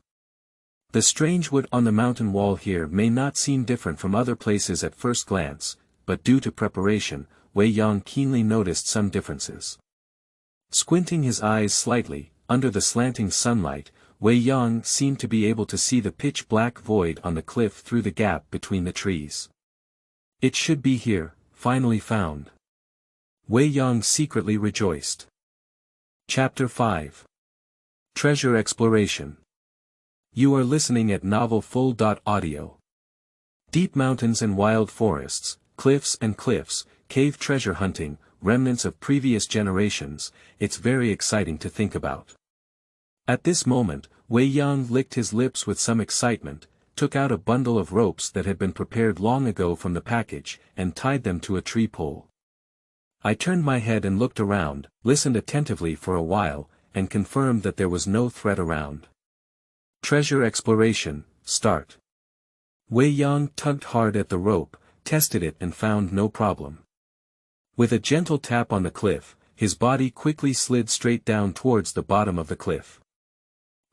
The strange wood on the mountain wall here may not seem different from other places at first glance, but due to preparation, Wei Yang keenly noticed some differences. Squinting his eyes slightly, under the slanting sunlight, Wei Yang seemed to be able to see the pitch-black void on the cliff through the gap between the trees. It should be here, finally found. Wei Yang secretly rejoiced. Chapter 5. Treasure Exploration. You are listening at novel flow.Audio. Deep mountains and wild forests, cliffs and cliffs, cave treasure hunting, remnants of previous generations, it's very exciting to think about. At this moment, Wei Yang licked his lips with some excitement, took out a bundle of ropes that had been prepared long ago from the package, and tied them to a tree pole. I turned my head and looked around, listened attentively for a while, and confirmed that there was no threat around. Treasure exploration, start. Wei Yang tugged hard at the rope, tested it and found no problem. With a gentle tap on the cliff, his body quickly slid straight down towards the bottom of the cliff.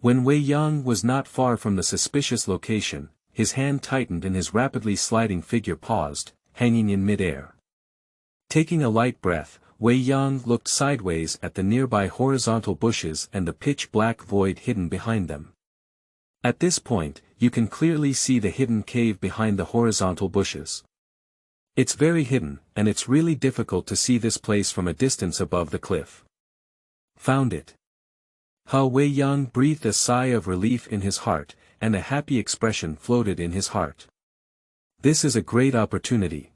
When Wei Yang was not far from the suspicious location, his hand tightened and his rapidly sliding figure paused, hanging in mid-air. Taking a light breath, Wei Yang looked sideways at the nearby horizontal bushes and the pitch-black void hidden behind them. At this point, you can clearly see the hidden cave behind the horizontal bushes. It's very hidden, and it's really difficult to see this place from a distance above the cliff. Found it. Wei Yang breathed a sigh of relief in his heart, and a happy expression floated in his heart. This is a great opportunity.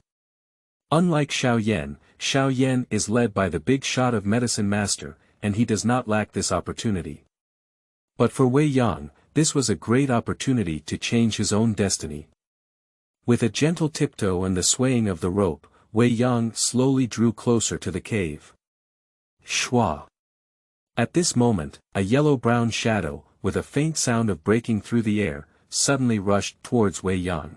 Unlike Xiao Yan is led by the big shot of medicine master, and he does not lack this opportunity. But for Wei Yang, this was a great opportunity to change his own destiny. With a gentle tiptoe and the swaying of the rope, Wei Yang slowly drew closer to the cave. Shwa. At this moment, a yellow-brown shadow, with a faint sound of breaking through the air, suddenly rushed towards Wei Yang.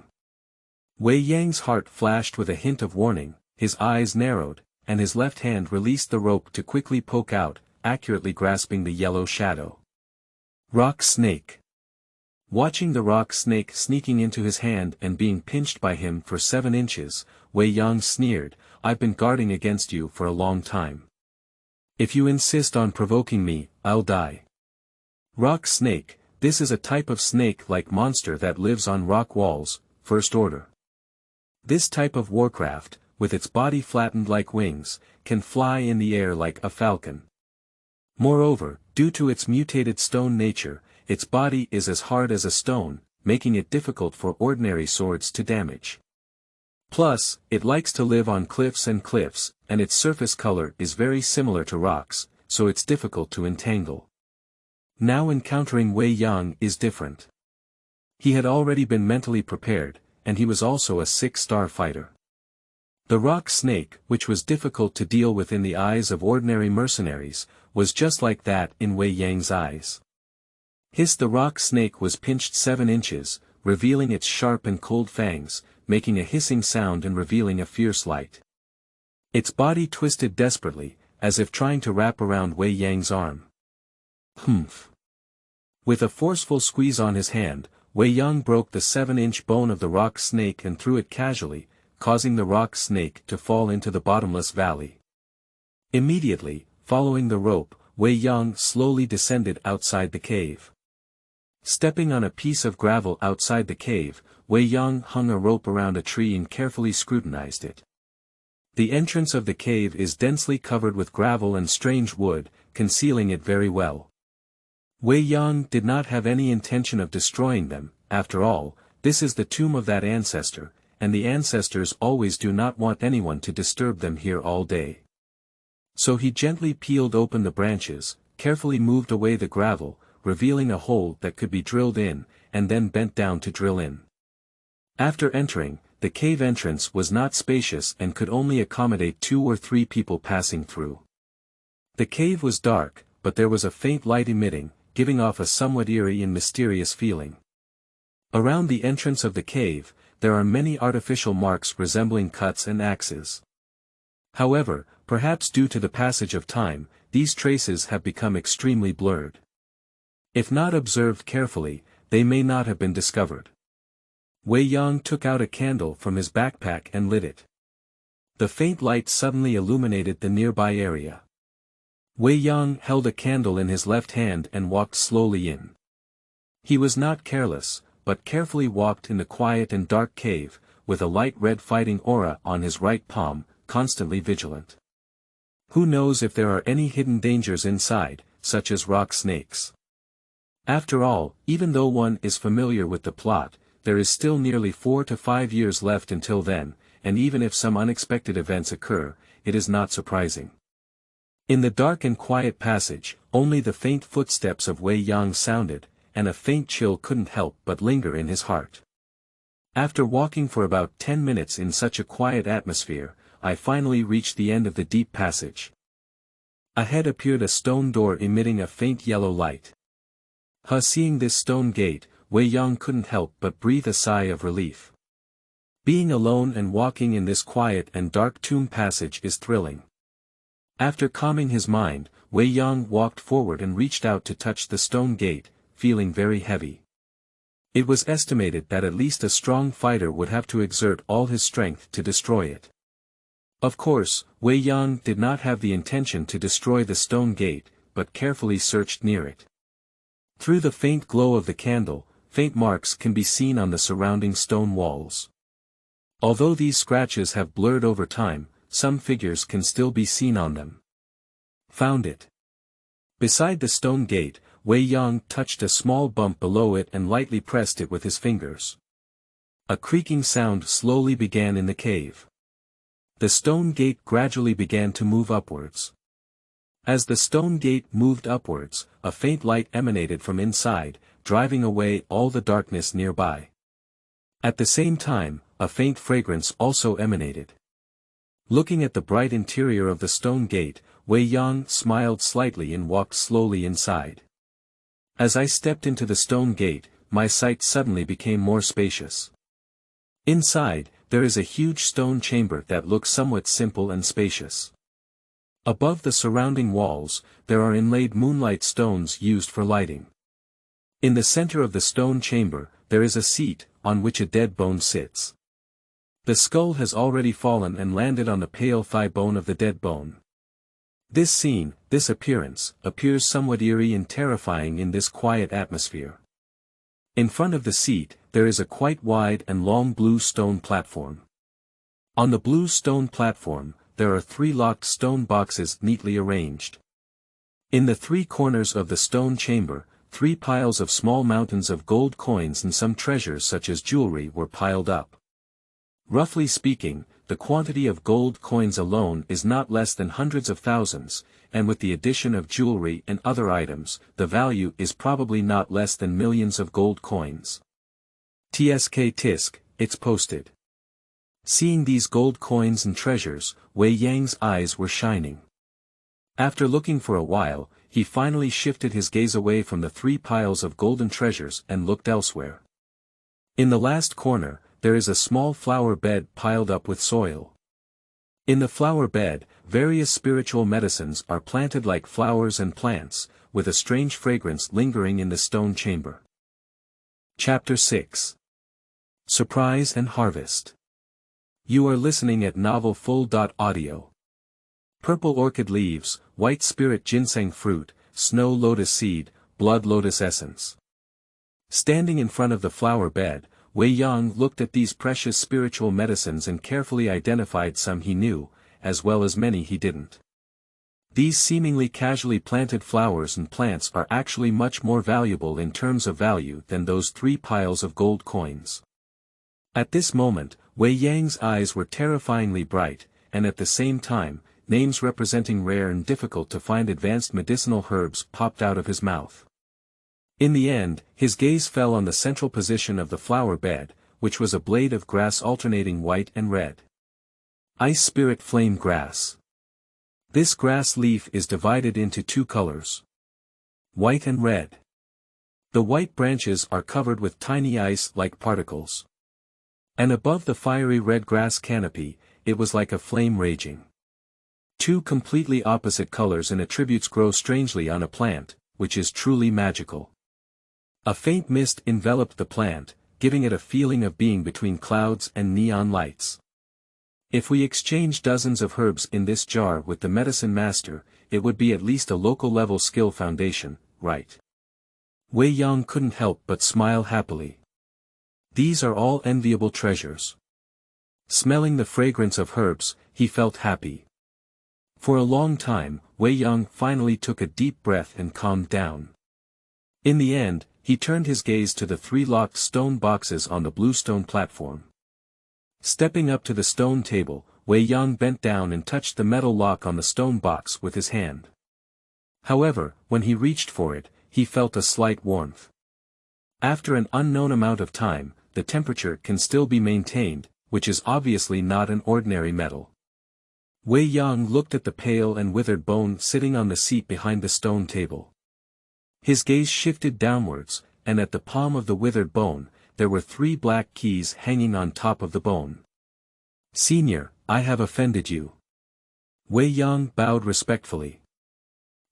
Wei Yang's heart flashed with a hint of warning, his eyes narrowed, and his left hand released the rope to quickly poke out, accurately grasping the yellow shadow. Rock snake. Watching the rock snake sneaking into his hand and being pinched by him for 7 inches, Wei Yang sneered, "I've been guarding against you for a long time. If you insist on provoking me, I'll die." Rock snake, This is a type of snake-like monster that lives on rock walls, first order. This type of warcraft, with its body flattened like wings, can fly in the air like a falcon. Moreover, due to its mutated stone nature, its body is as hard as a stone, making it difficult for ordinary swords to damage. Plus, it likes to live on cliffs, and its surface color is very similar to rocks, so it's difficult to entangle. Now encountering Wei Yang is different. He had already been mentally prepared, and he was also a 6-star fighter. The rock snake, which was difficult to deal with in the eyes of ordinary mercenaries, was just like that in Wei Yang's eyes. The rock snake was pinched 7 inches, revealing its sharp and cold fangs, making a hissing sound and revealing a fierce light. Its body twisted desperately, as if trying to wrap around Wei Yang's arm. Humph! With a forceful squeeze on his hand, Wei Yang broke the 7-inch bone of the rock snake and threw it casually, causing the rock snake to fall into the bottomless valley. Immediately, following the rope, Wei Yang slowly descended outside the cave. Stepping on a piece of gravel outside the cave, Wei Yang hung a rope around a tree and carefully scrutinized it. The entrance of the cave is densely covered with gravel and strange wood, concealing it very well. Wei Yang did not have any intention of destroying them. After all, this is the tomb of that ancestor, and the ancestors always do not want anyone to disturb them here all day. So he gently peeled open the branches, carefully moved away the gravel, revealing a hole that could be drilled in, and then bent down to drill in. After entering, the cave entrance was not spacious and could only accommodate 2 or 3 people passing through. The cave was dark, but there was a faint light emitting, giving off a somewhat eerie and mysterious feeling. Around the entrance of the cave, there are many artificial marks resembling cuts and axes. However, perhaps due to the passage of time, these traces have become extremely blurred. If not observed carefully, they may not have been discovered. Wei Yang took out a candle from his backpack and lit it. The faint light suddenly illuminated the nearby area. Wei Yang held a candle in his left hand and walked slowly in. He was not careless, but carefully walked in the quiet and dark cave, with a light red fighting aura on his right palm, constantly vigilant. Who knows if there are any hidden dangers inside, such as rock snakes. After all, even though one is familiar with the plot, there is still nearly 4 to 5 years left until then, and even if some unexpected events occur, it is not surprising. In the dark and quiet passage, only the faint footsteps of Wei Yang sounded, and a faint chill couldn't help but linger in his heart. After walking for about 10 minutes in such a quiet atmosphere, I finally reached the end of the deep passage. Ahead appeared a stone door emitting a faint yellow light. Seeing this stone gate, Wei Yang couldn't help but breathe a sigh of relief. Being alone and walking in this quiet and dark tomb passage is thrilling. After calming his mind, Wei Yang walked forward and reached out to touch the stone gate, feeling very heavy. It was estimated that at least a strong fighter would have to exert all his strength to destroy it. Of course, Wei Yang did not have the intention to destroy the stone gate, but carefully searched near it. Through the faint glow of the candle, faint marks can be seen on the surrounding stone walls. Although these scratches have blurred over time, some figures can still be seen on them. Found it. Beside the stone gate, Wei Yang touched a small bump below it and lightly pressed it with his fingers. A creaking sound slowly began in the cave. The stone gate gradually began to move upwards. As the stone gate moved upwards, a faint light emanated from inside, driving away all the darkness nearby. At the same time, a faint fragrance also emanated. Looking at the bright interior of the stone gate, Wei Yang smiled slightly and walked slowly inside. As I stepped into the stone gate, my sight suddenly became more spacious. Inside, there is a huge stone chamber that looks somewhat simple and spacious. Above the surrounding walls, there are inlaid moonlight stones used for lighting. In the center of the stone chamber, there is a seat, on which a dead bone sits. The skull has already fallen and landed on the pale thigh bone of the dead bone. This scene, this appearance, appears somewhat eerie and terrifying in this quiet atmosphere. In front of the seat, there is a quite wide and long blue stone platform. On the blue stone platform, there are 3 locked stone boxes neatly arranged. In the 3 corners of the stone chamber, 3 piles of small mountains of gold coins and some treasures such as jewelry were piled up. Roughly speaking, the quantity of gold coins alone is not less than hundreds of thousands, and with the addition of jewelry and other items, the value is probably not less than millions of gold coins. Tsk tisk, it's posted. Seeing these gold coins and treasures, Wei Yang's eyes were shining. After looking for a while, he finally shifted his gaze away from the 3 piles of golden treasures and looked elsewhere. In the last corner, there is a small flower bed piled up with soil. In the flower bed, various spiritual medicines are planted like flowers and plants, with a strange fragrance lingering in the stone chamber. Chapter 6. Surprise and Harvest. You are listening at novel flow.Audio. Purple orchid leaves, white spirit ginseng fruit, snow lotus seed, blood lotus essence. Standing in front of the flower bed, Wei Yang looked at these precious spiritual medicines and carefully identified some he knew, as well as many he didn't. These seemingly casually planted flowers and plants are actually much more valuable in terms of value than those 3 piles of gold coins. At this moment, Wei Yang's eyes were terrifyingly bright, and at the same time, names representing rare and difficult to find advanced medicinal herbs popped out of his mouth. In the end, his gaze fell on the central position of the flower bed, which was a blade of grass alternating white and red. Ice Spirit Flame Grass. This grass leaf is divided into 2 colors. White and red. The white branches are covered with tiny ice-like particles. And above the fiery red grass canopy, it was like a flame raging. 2 completely opposite colors and attributes grow strangely on a plant, which is truly magical. A faint mist enveloped the plant, giving it a feeling of being between clouds and neon lights. If we exchange dozens of herbs in this jar with the medicine master, it would be at least a local-level skill foundation, right? Wei Yang couldn't help but smile happily. These are all enviable treasures. Smelling the fragrance of herbs, he felt happy. For a long time, Wei Yang finally took a deep breath and calmed down. In the end, he turned his gaze to the 3 locked stone boxes on the blue stone platform. Stepping up to the stone table, Wei Yang bent down and touched the metal lock on the stone box with his hand. However, when he reached for it, he felt a slight warmth. After an unknown amount of time, the temperature can still be maintained, which is obviously not an ordinary metal. Wei Yang looked at the pale and withered bone sitting on the seat behind the stone table. His gaze shifted downwards, and at the palm of the withered bone, there were 3 black keys hanging on top of the bone. "Senior, I have offended you." Wei Yang bowed respectfully.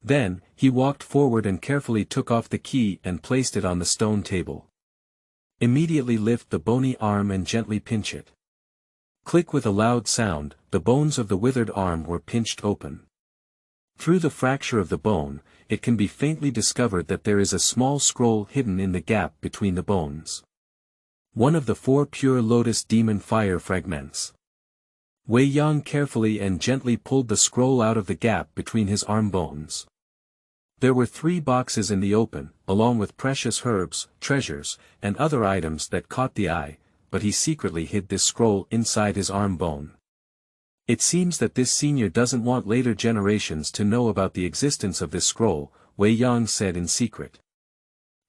Then, he walked forward and carefully took off the key and placed it on the stone table. Immediately lift the bony arm and gently pinch it. Click with a loud sound, the bones of the withered arm were pinched open. Through the fracture of the bone, it can be faintly discovered that there is a small scroll hidden in the gap between the bones. One of the 4 pure lotus demon fire fragments. Wei Yang carefully and gently pulled the scroll out of the gap between his arm bones. There were 3 boxes in the open, along with precious herbs, treasures, and other items that caught the eye, but he secretly hid this scroll inside his arm bone. It seems that this senior doesn't want later generations to know about the existence of this scroll, Wei Yang said in secret.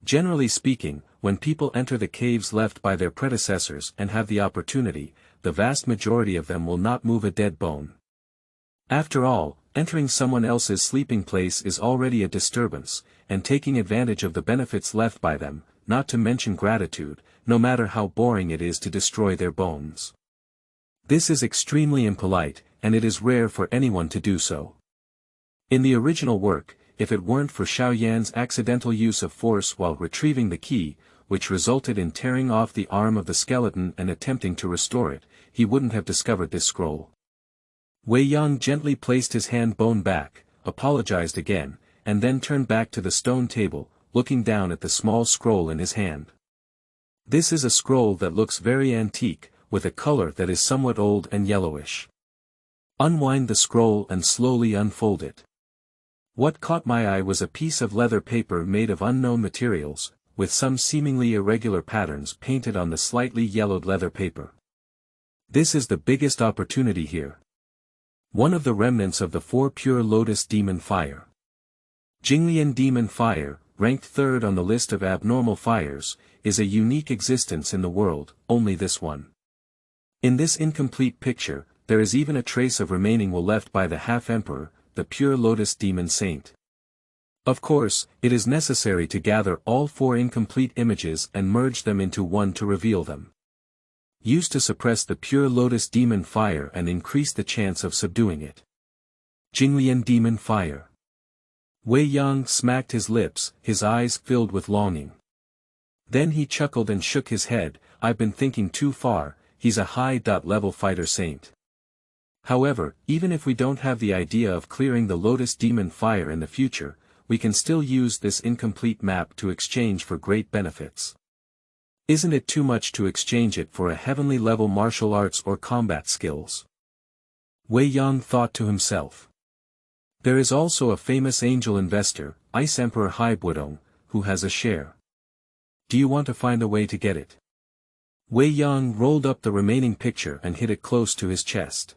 Generally speaking, when people enter the caves left by their predecessors and have the opportunity, the vast majority of them will not move a dead bone. After all, entering someone else's sleeping place is already a disturbance, and taking advantage of the benefits left by them, not to mention gratitude, no matter how boring it is to destroy their bones. This is extremely impolite, and it is rare for anyone to do so. In the original work, if it weren't for Xiao Yan's accidental use of force while retrieving the key, which resulted in tearing off the arm of the skeleton and attempting to restore it, he wouldn't have discovered this scroll. Wei Yang gently placed his hand bone back, apologized again, and then turned back to the stone table, looking down at the small scroll in his hand. This is a scroll that looks very antique, with a color that is somewhat old and yellowish. Unwind the scroll and slowly unfold it. What caught my eye was a piece of leather paper made of unknown materials, with some seemingly irregular patterns painted on the slightly yellowed leather paper. This is the biggest opportunity here. One of the remnants of the 4 pure lotus demon fire. Jinglian demon fire, ranked 3rd on the list of abnormal fires, is a unique existence in the world, only this one. In this incomplete picture, there is even a trace of remaining will left by the half-emperor, the pure lotus demon saint. Of course, it is necessary to gather all 4 incomplete images and merge them into one to reveal them. Used to suppress the pure lotus demon fire and increase the chance of subduing it. Jinglian demon fire. Wei Yang smacked his lips, his eyes filled with longing. Then he chuckled and shook his head. I've been thinking too far, he's a high-level fighter saint. However, even if we don't have the idea of clearing the lotus demon fire in the future, we can still use this incomplete map to exchange for great benefits. Isn't it too much to exchange it for a heavenly level martial arts or combat skills? Wei Yang thought to himself. There is also a famous angel investor, Ice Emperor Haibudong, who has a share. Do you want to find a way to get it? Wei Yang rolled up the remaining picture and hid it close to his chest.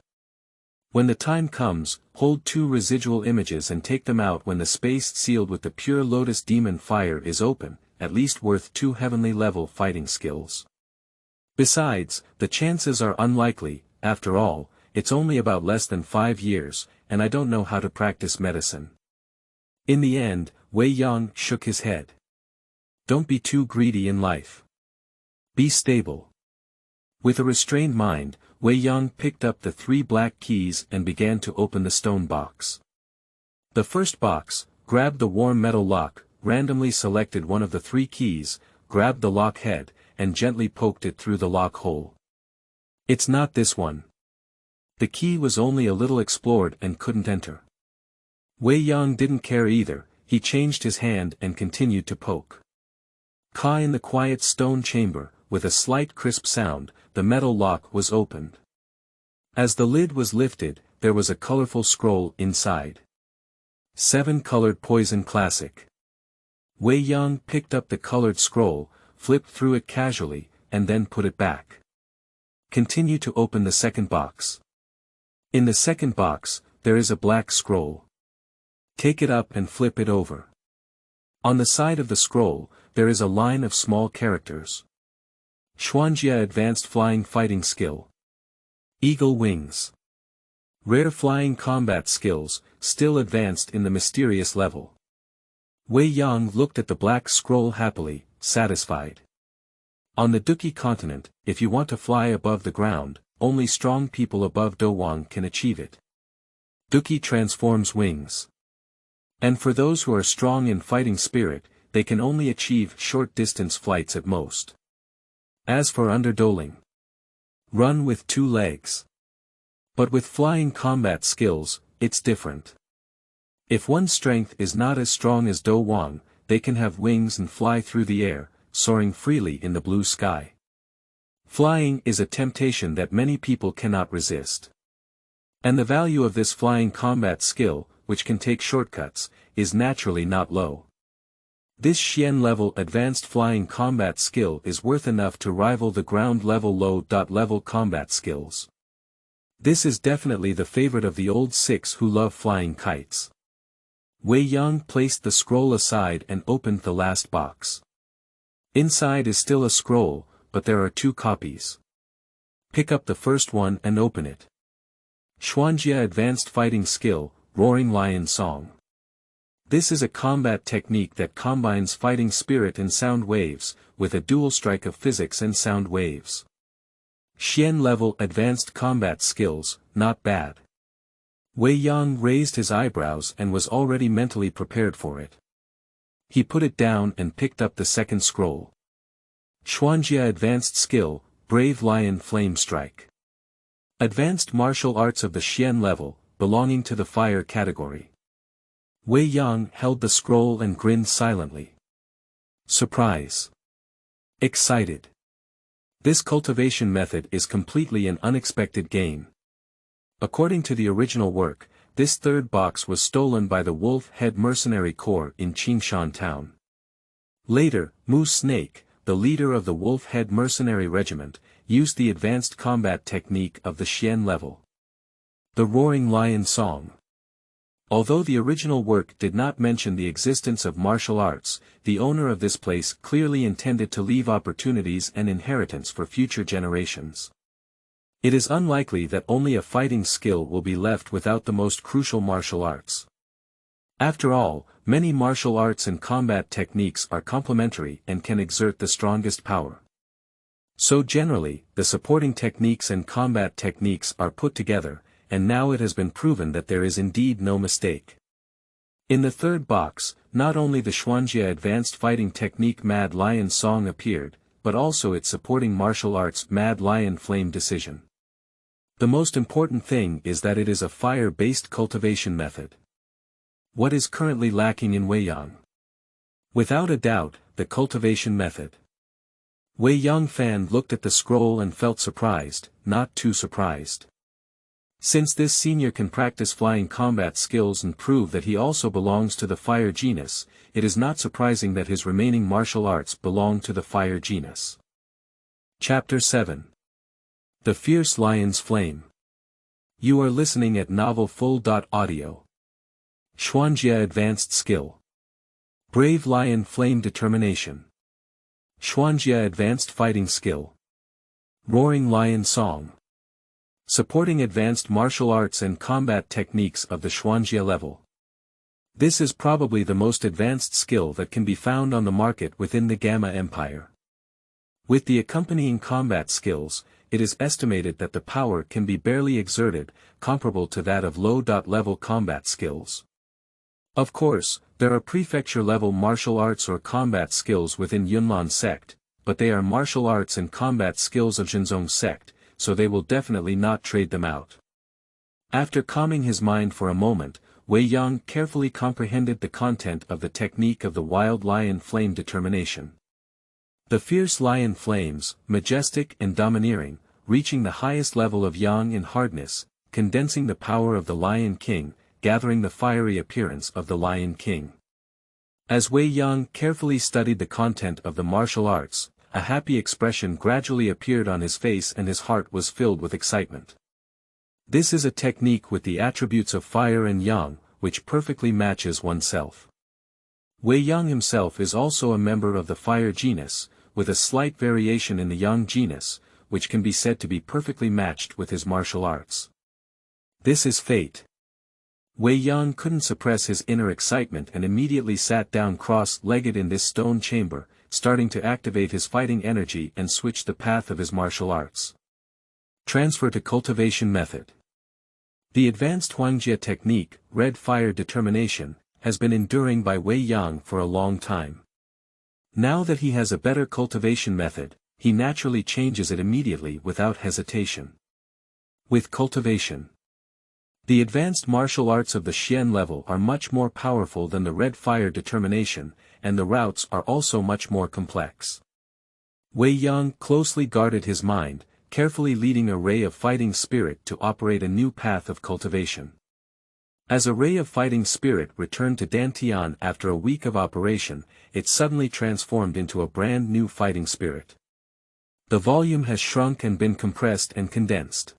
When the time comes, hold 2 residual images and take them out when the space sealed with the pure lotus demon fire is open, at least worth 2 heavenly level fighting skills. Besides, the chances are unlikely. After all, it's only about less than 5 years, and I don't know how to practice medicine. In the end, Wei Yang shook his head. Don't be too greedy in life. Be stable. With a restrained mind, Wei Yang picked up the 3 black keys and began to open the stone box. The first box, grabbed the warm metal lock, randomly selected one of the 3 keys, grabbed the lock head, and gently poked it through the lock hole. It's not this one. The key was only a little explored and couldn't enter. Wei Yang didn't care either, he changed his hand and continued to poke. In the quiet stone chamber, with a slight crisp sound, the metal lock was opened. As the lid was lifted, there was a colorful scroll inside. 7 colored poison classic. Wei Yang picked up the colored scroll, flipped through it casually, and then put it back. Continue to open the second box. In the second box, there is a black scroll. Take it up and flip it over. On the side of the scroll, there is a line of small characters. Xuanjia Advanced Flying Fighting Skill. Eagle Wings. Rare Flying Combat Skills, still advanced in the mysterious level. Wei Yang looked at the black scroll happily, satisfied. On the Doushi continent, if you want to fly above the ground, only strong people above Douwang can achieve it. Doushi transforms wings. And for those who are strong in fighting spirit, they can only achieve short-distance flights at most. As for underdoling, run with 2 legs. But with flying combat skills, it's different. If one's strength is not as strong as Douwang, they can have wings and fly through the air, soaring freely in the blue sky. Flying is a temptation that many people cannot resist. And the value of this flying combat skill, which can take shortcuts, is naturally not low. This Xian-level advanced flying combat skill is worth enough to rival the ground-level low-level combat skills. This is definitely the favorite of the old 6 who love flying kites. Wei Yang placed the scroll aside and opened the last box. Inside is still a scroll, but there are 2 copies. Pick up the first one and open it. Xuanjia Advanced Fighting Skill, Roaring Lion Song. This is a combat technique that combines fighting spirit and sound waves, with a dual strike of physics and sound waves. Xian-level advanced combat skills, not bad. Wei Yang raised his eyebrows and was already mentally prepared for it. He put it down and picked up the second scroll. Xuanjia Advanced Skill, Brave Lion Flame Strike. Advanced martial arts of the Xian level, belonging to the fire category. Wei Yang held the scroll and grinned silently. Surprise. Excited. This cultivation method is completely an unexpected gain. According to the original work, this third box was stolen by the Wolf Head Mercenary Corps in Qingshan town. Later, Moose Snake, the leader of the Wolf Head Mercenary Regiment, used the advanced combat technique of the Xian level. The Roaring Lion Song. Although the original work did not mention the existence of martial arts, the owner of this place clearly intended to leave opportunities and inheritance for future generations. It is unlikely that only a fighting skill will be left without the most crucial martial arts. After all, many martial arts and combat techniques are complementary and can exert the strongest power. So generally, the supporting techniques and combat techniques are put together, and now it has been proven that there is indeed no mistake. In the third box, not only the Xuanjie advanced fighting technique Mad Lion Song appeared, but also its supporting martial arts Mad Lion Flame Decision. The most important thing is that it is a fire-based cultivation method. What is currently lacking in Wei Yang? Without a doubt, the cultivation method. Wei Yang fan looked at the scroll and felt surprised, not too surprised. Since this senior can practice flying combat skills and prove that he also belongs to the fire genus, it is not surprising that his remaining martial arts belong to the fire genus. Chapter 7. The Fierce Lion's Flame. You are listening at novel flow.Audio. Xuanjie Advanced Skill. Brave Lion Flame Determination. Xuanjie Advanced Fighting Skill. Roaring Lion Song. Supporting advanced martial arts and combat techniques of the Xuanjie level. This is probably the most advanced skill that can be found on the market within the Gamma Empire. With the accompanying combat skills, it is estimated that the power can be barely exerted, comparable to that of low-level combat skills. Of course, there are prefecture-level martial arts or combat skills within Yunlan sect, but they are martial arts and combat skills of Zhenzong sect, so they will definitely not trade them out. After calming his mind for a moment, Wei Yang carefully comprehended the content of the technique of the Wild Lion Flame Determination. The fierce lion flames, majestic and domineering, reaching the highest level of yang in hardness, condensing the power of the Lion King, gathering the fiery appearance of the Lion King. As Wei Yang carefully studied the content of the martial arts, a happy expression gradually appeared on his face and his heart was filled with excitement. This is a technique with the attributes of fire and yang, which perfectly matches oneself. Wei Yang himself is also a member of the fire genus, with a slight variation in the yang genus, which can be said to be perfectly matched with his martial arts. This is fate. Wei Yang couldn't suppress his inner excitement and immediately sat down cross-legged in this stone chamber, starting to activate his fighting energy and switch the path of his martial arts. Transfer to cultivation method. The advanced Huangjie technique, Red Fire Determination, has been enduring by Wei Yang for a long time. Now that he has a better cultivation method, he naturally changes it immediately without hesitation. With cultivation. The advanced martial arts of the Xian level are much more powerful than the Red Fire Determination, and the routes are also much more complex. Wei Yang closely guarded his mind, carefully leading a ray of fighting spirit to operate a new path of cultivation. As a ray of fighting spirit returned to Dantian after a week of operation, it suddenly transformed into a brand new fighting spirit. The volume has shrunk and been compressed and condensed.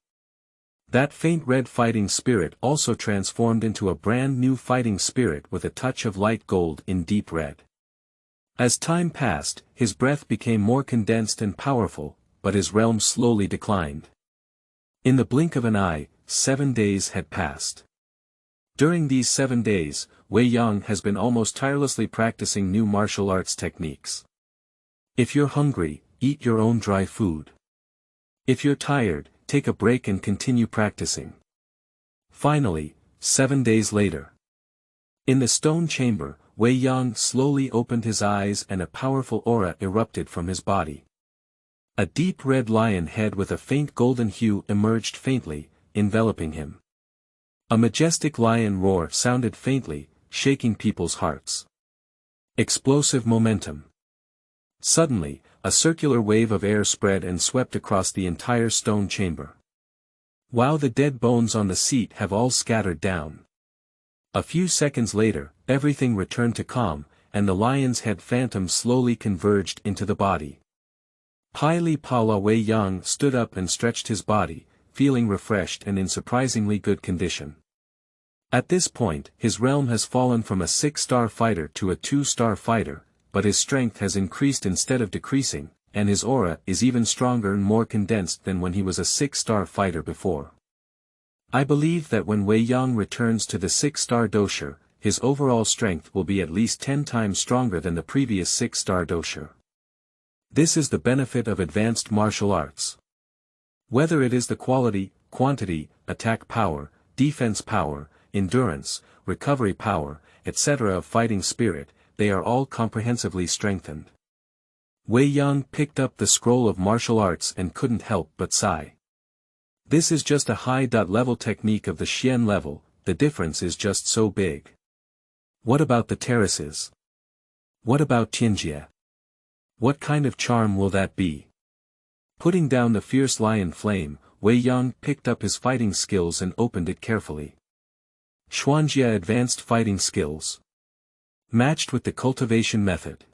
That faint red fighting spirit also transformed into a brand new fighting spirit with a touch of light gold in deep red. As time passed, his breath became more condensed and powerful, but his realm slowly declined. In the blink of an eye, 7 days had passed. During these 7 days, Wei Yang has been almost tirelessly practicing new martial arts techniques. If you're hungry, eat your own dry food. If you're tired, take a break and continue practicing. Finally, 7 days later. In the stone chamber, Wei Yang slowly opened his eyes and a powerful aura erupted from his body. A deep red lion head with a faint golden hue emerged faintly, enveloping him. A majestic lion roar sounded faintly, shaking people's hearts. Explosive momentum. Suddenly, a circular wave of air spread and swept across the entire stone chamber. Wow, the dead bones on the seat have all scattered down. A few seconds later, everything returned to calm, and the lion's head phantom slowly converged into the body. Pai Li Paula Wei Yang stood up and stretched his body, feeling refreshed and in surprisingly good condition. At this point, his realm has fallen from a 6-star fighter to a 2-star fighter, but his strength has increased instead of decreasing, and his aura is even stronger and more condensed than when he was a 6-star fighter before. I believe that when Wei Yang returns to the 6-star dosha, his overall strength will be at least 10 times stronger than the previous 6-star dosha. This is the benefit of advanced martial arts. Whether it is the quality, quantity, attack power, defense power, endurance, recovery power, etc. of fighting spirit, they are all comprehensively strengthened. Wei Yang picked up the scroll of martial arts and couldn't help but sigh. This is just a high-level technique of the Xian level, the difference is just so big. What about the terraces? What about Tianjie? What kind of charm will that be? Putting down the fierce lion flame, Wei Yang picked up his fighting skills and opened it carefully. Xuanjie advanced fighting skills. Matched with the cultivation method.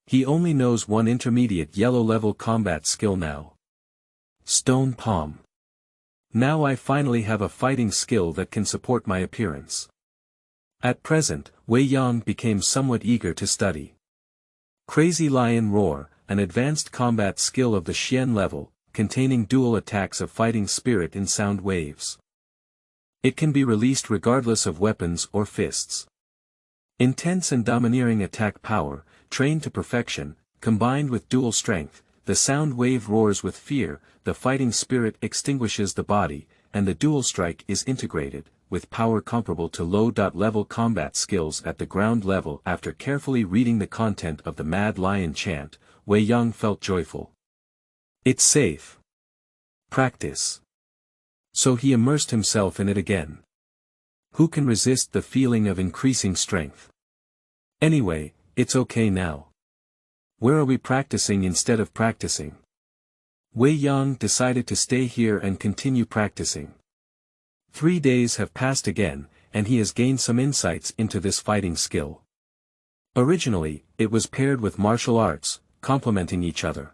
He only knows one intermediate yellow-level combat skill now. Stone Palm. Now I finally have a fighting skill that can support my appearance. At present, Wei Yang became somewhat eager to study. Crazy Lion Roar, an advanced combat skill of the Xian level, containing dual attacks of fighting spirit in sound waves. It can be released regardless of weapons or fists. Intense and domineering attack power, trained to perfection, combined with dual strength, the sound wave roars with fear, the fighting spirit extinguishes the body, and the dual strike is integrated, with power comparable to low-level combat skills at the ground level. After carefully reading the content of the Mad Lion chant, Wei Yang felt joyful. It's safe. Practice. So he immersed himself in it again. Who can resist the feeling of increasing strength? Anyway, it's okay now. Where are we practicing instead of practicing? Wei Yang decided to stay here and continue practicing. 3 days have passed again, and he has gained some insights into this fighting skill. Originally, it was paired with martial arts, complementing each other.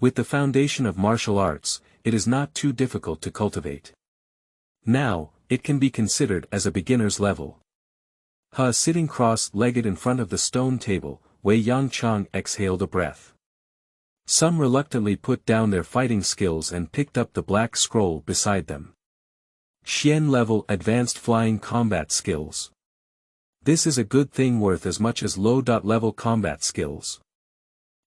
With the foundation of martial arts, it is not too difficult to cultivate. Now, it can be considered as a beginner's level. Sitting cross-legged in front of the stone table, Wei Yang Chang exhaled a breath. Some reluctantly put down their fighting skills and picked up the black scroll beside them. Xian level advanced flying combat skills. This is a good thing worth as much as low-level combat skills.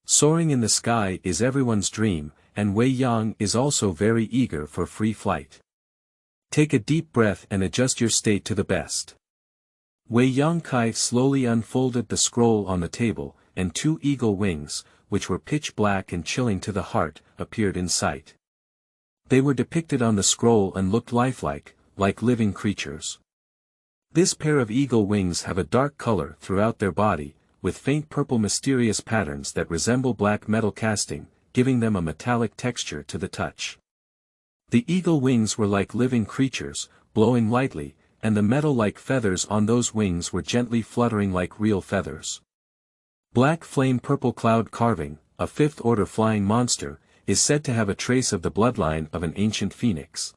Soaring in the sky is everyone's dream, and Wei Yang is also very eager for free flight. Take a deep breath and adjust your state to the best. Wei Yang Kai slowly unfolded the scroll on the table, and 2 eagle wings, which were pitch black and chilling to the heart, appeared in sight. They were depicted on the scroll and looked lifelike, like living creatures. This pair of eagle wings have a dark color throughout their body, with faint purple mysterious patterns that resemble black metal casting, giving them a metallic texture to the touch. The eagle wings were like living creatures, blowing lightly, and the metal-like feathers on those wings were gently fluttering like real feathers. Black flame purple cloud carving, a 5th-order flying monster, is said to have a trace of the bloodline of an ancient phoenix.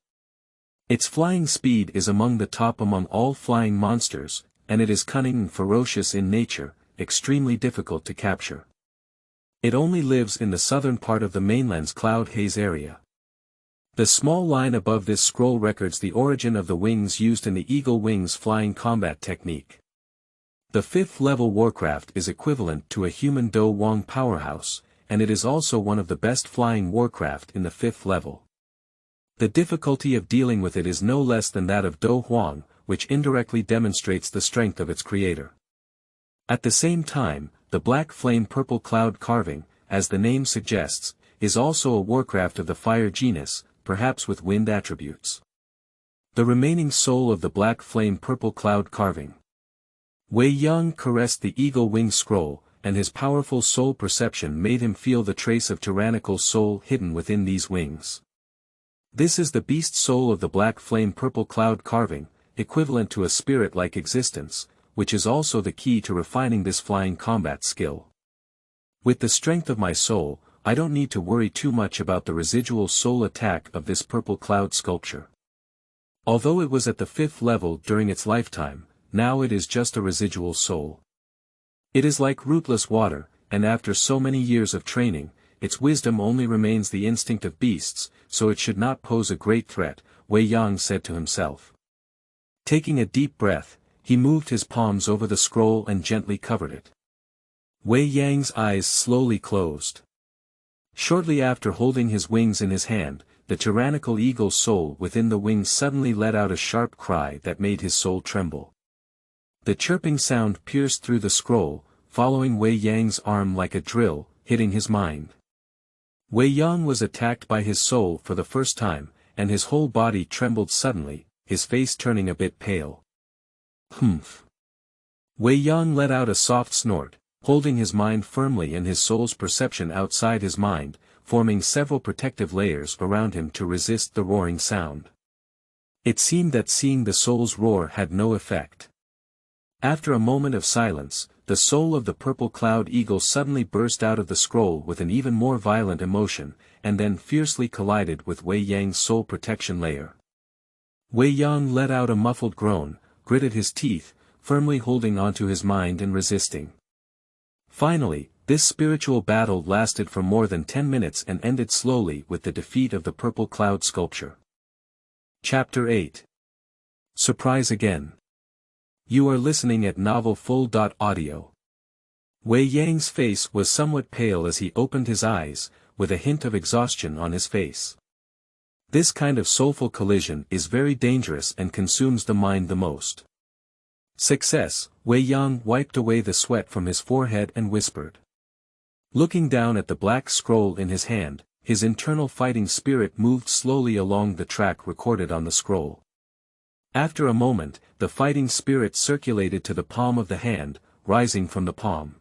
Its flying speed is among the top among all flying monsters, and it is cunning and ferocious in nature, extremely difficult to capture. It only lives in the southern part of the mainland's cloud haze area. The small line above this scroll records the origin of the wings used in the eagle wings flying combat technique. The 5th-level warcraft is equivalent to a human Do Wong powerhouse, and it is also one of the best flying warcraft in the 5th level. The difficulty of dealing with it is no less than that of Do Huang, which indirectly demonstrates the strength of its creator. At the same time, the black flame purple cloud carving, as the name suggests, is also a warcraft of the fire genus, perhaps with wind attributes. The remaining soul of the black flame purple cloud carving. Wei Yang caressed the eagle wing scroll, and his powerful soul perception made him feel the trace of tyrannical soul hidden within these wings. This is the beast soul of the black flame purple cloud carving, equivalent to a spirit-like existence, which is also the key to refining this flying combat skill. With the strength of my soul, I don't need to worry too much about the residual soul attack of this purple cloud sculpture. Although it was at the 5th level during its lifetime, now it is just a residual soul. It is like rootless water, and after so many years of training, its wisdom only remains the instinct of beasts, so it should not pose a great threat, Wei Yang said to himself. Taking a deep breath, he moved his palms over the scroll and gently covered it. Wei Yang's eyes slowly closed. Shortly after holding his wings in his hand, the tyrannical eagle's soul within the wings suddenly let out a sharp cry that made his soul tremble. The chirping sound pierced through the scroll, following Wei Yang's arm like a drill, hitting his mind. Wei Yang was attacked by his soul for the first time, and his whole body trembled suddenly, his face turning a bit pale. Humph. Wei Yang let out a soft snort, holding his mind firmly and his soul's perception outside his mind, forming several protective layers around him to resist the roaring sound. It seemed that seeing the soul's roar had no effect. After a moment of silence, the soul of the purple cloud eagle suddenly burst out of the scroll with an even more violent emotion, and then fiercely collided with Wei Yang's soul protection layer. Wei Yang let out a muffled groan, gritted his teeth, firmly holding onto his mind and resisting. Finally, this spiritual battle lasted for more than 10 minutes and ended slowly with the defeat of the purple cloud sculpture. Chapter 8. Surprise again. You are listening at novel flow.Audio. Wei Yang's face was somewhat pale as he opened his eyes, with a hint of exhaustion on his face. This kind of soulful collision is very dangerous and consumes the mind the most. Success. Wei Yang wiped away the sweat from his forehead and whispered. Looking down at the black scroll in his hand, his internal fighting spirit moved slowly along the track recorded on the scroll. After a moment, the fighting spirit circulated to the palm of the hand, rising from the palm.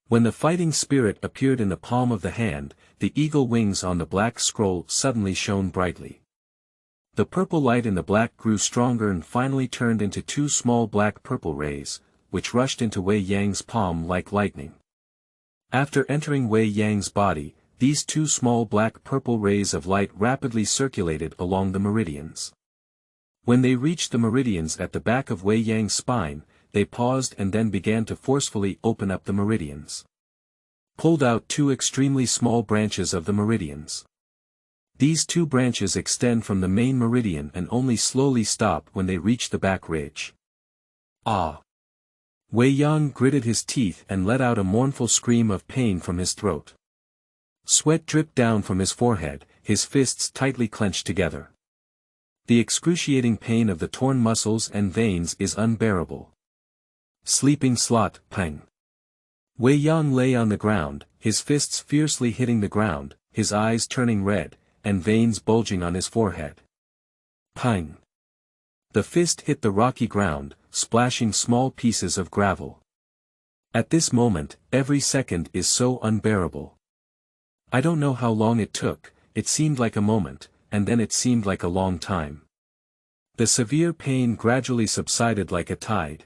When the fighting spirit appeared in the palm of the hand, the eagle wings on the black scroll suddenly shone brightly. The purple light in the black grew stronger and finally turned into 2 small black-purple rays, which rushed into Wei Yang's palm like lightning. After entering Wei Yang's body, these 2 small black-purple rays of light rapidly circulated along the meridians. When they reached the meridians at the back of Wei Yang's spine, they paused and then began to forcefully open up the meridians. Pulled out 2 extremely small branches of the meridians. These 2 branches extend from the main meridian and only slowly stop when they reach the back ridge. Ah! Wei Yang gritted his teeth and let out a mournful scream of pain from his throat. Sweat dripped down from his forehead, his fists tightly clenched together. The excruciating pain of the torn muscles and veins is unbearable. Sleeping slot, pang. Wei Yang lay on the ground, his fists fiercely hitting the ground, his eyes turning red, and veins bulging on his forehead. Pang. The fist hit the rocky ground, splashing small pieces of gravel. At this moment, every second is so unbearable. I don't know how long it took, it seemed like a moment, and then it seemed like a long time. The severe pain gradually subsided like a tide.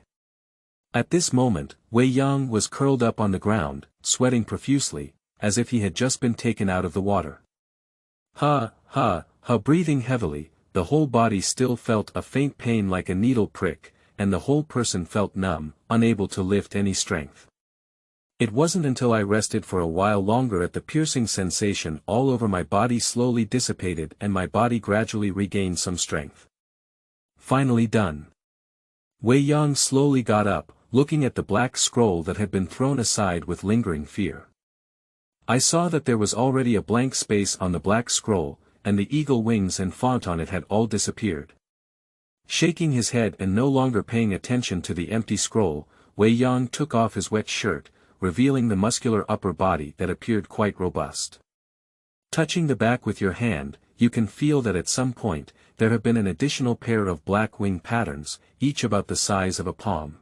At this moment, Wei Yang was curled up on the ground, sweating profusely, as if he had just been taken out of the water. Breathing heavily, the whole body still felt a faint pain like a needle prick, and the whole person felt numb, unable to lift any strength. It wasn't until I rested for a while longer that the piercing sensation all over my body slowly dissipated and my body gradually regained some strength. Finally done. Wei Yang slowly got up, looking at the black scroll that had been thrown aside with lingering fear. I saw that there was already a blank space on the black scroll, and the eagle wings and font on it had all disappeared. Shaking his head and no longer paying attention to the empty scroll, Wei Yang took off his wet shirt, revealing the muscular upper body that appeared quite robust. Touching the back with your hand, you can feel that at some point, there have been an additional pair of black wing patterns, each about the size of a palm.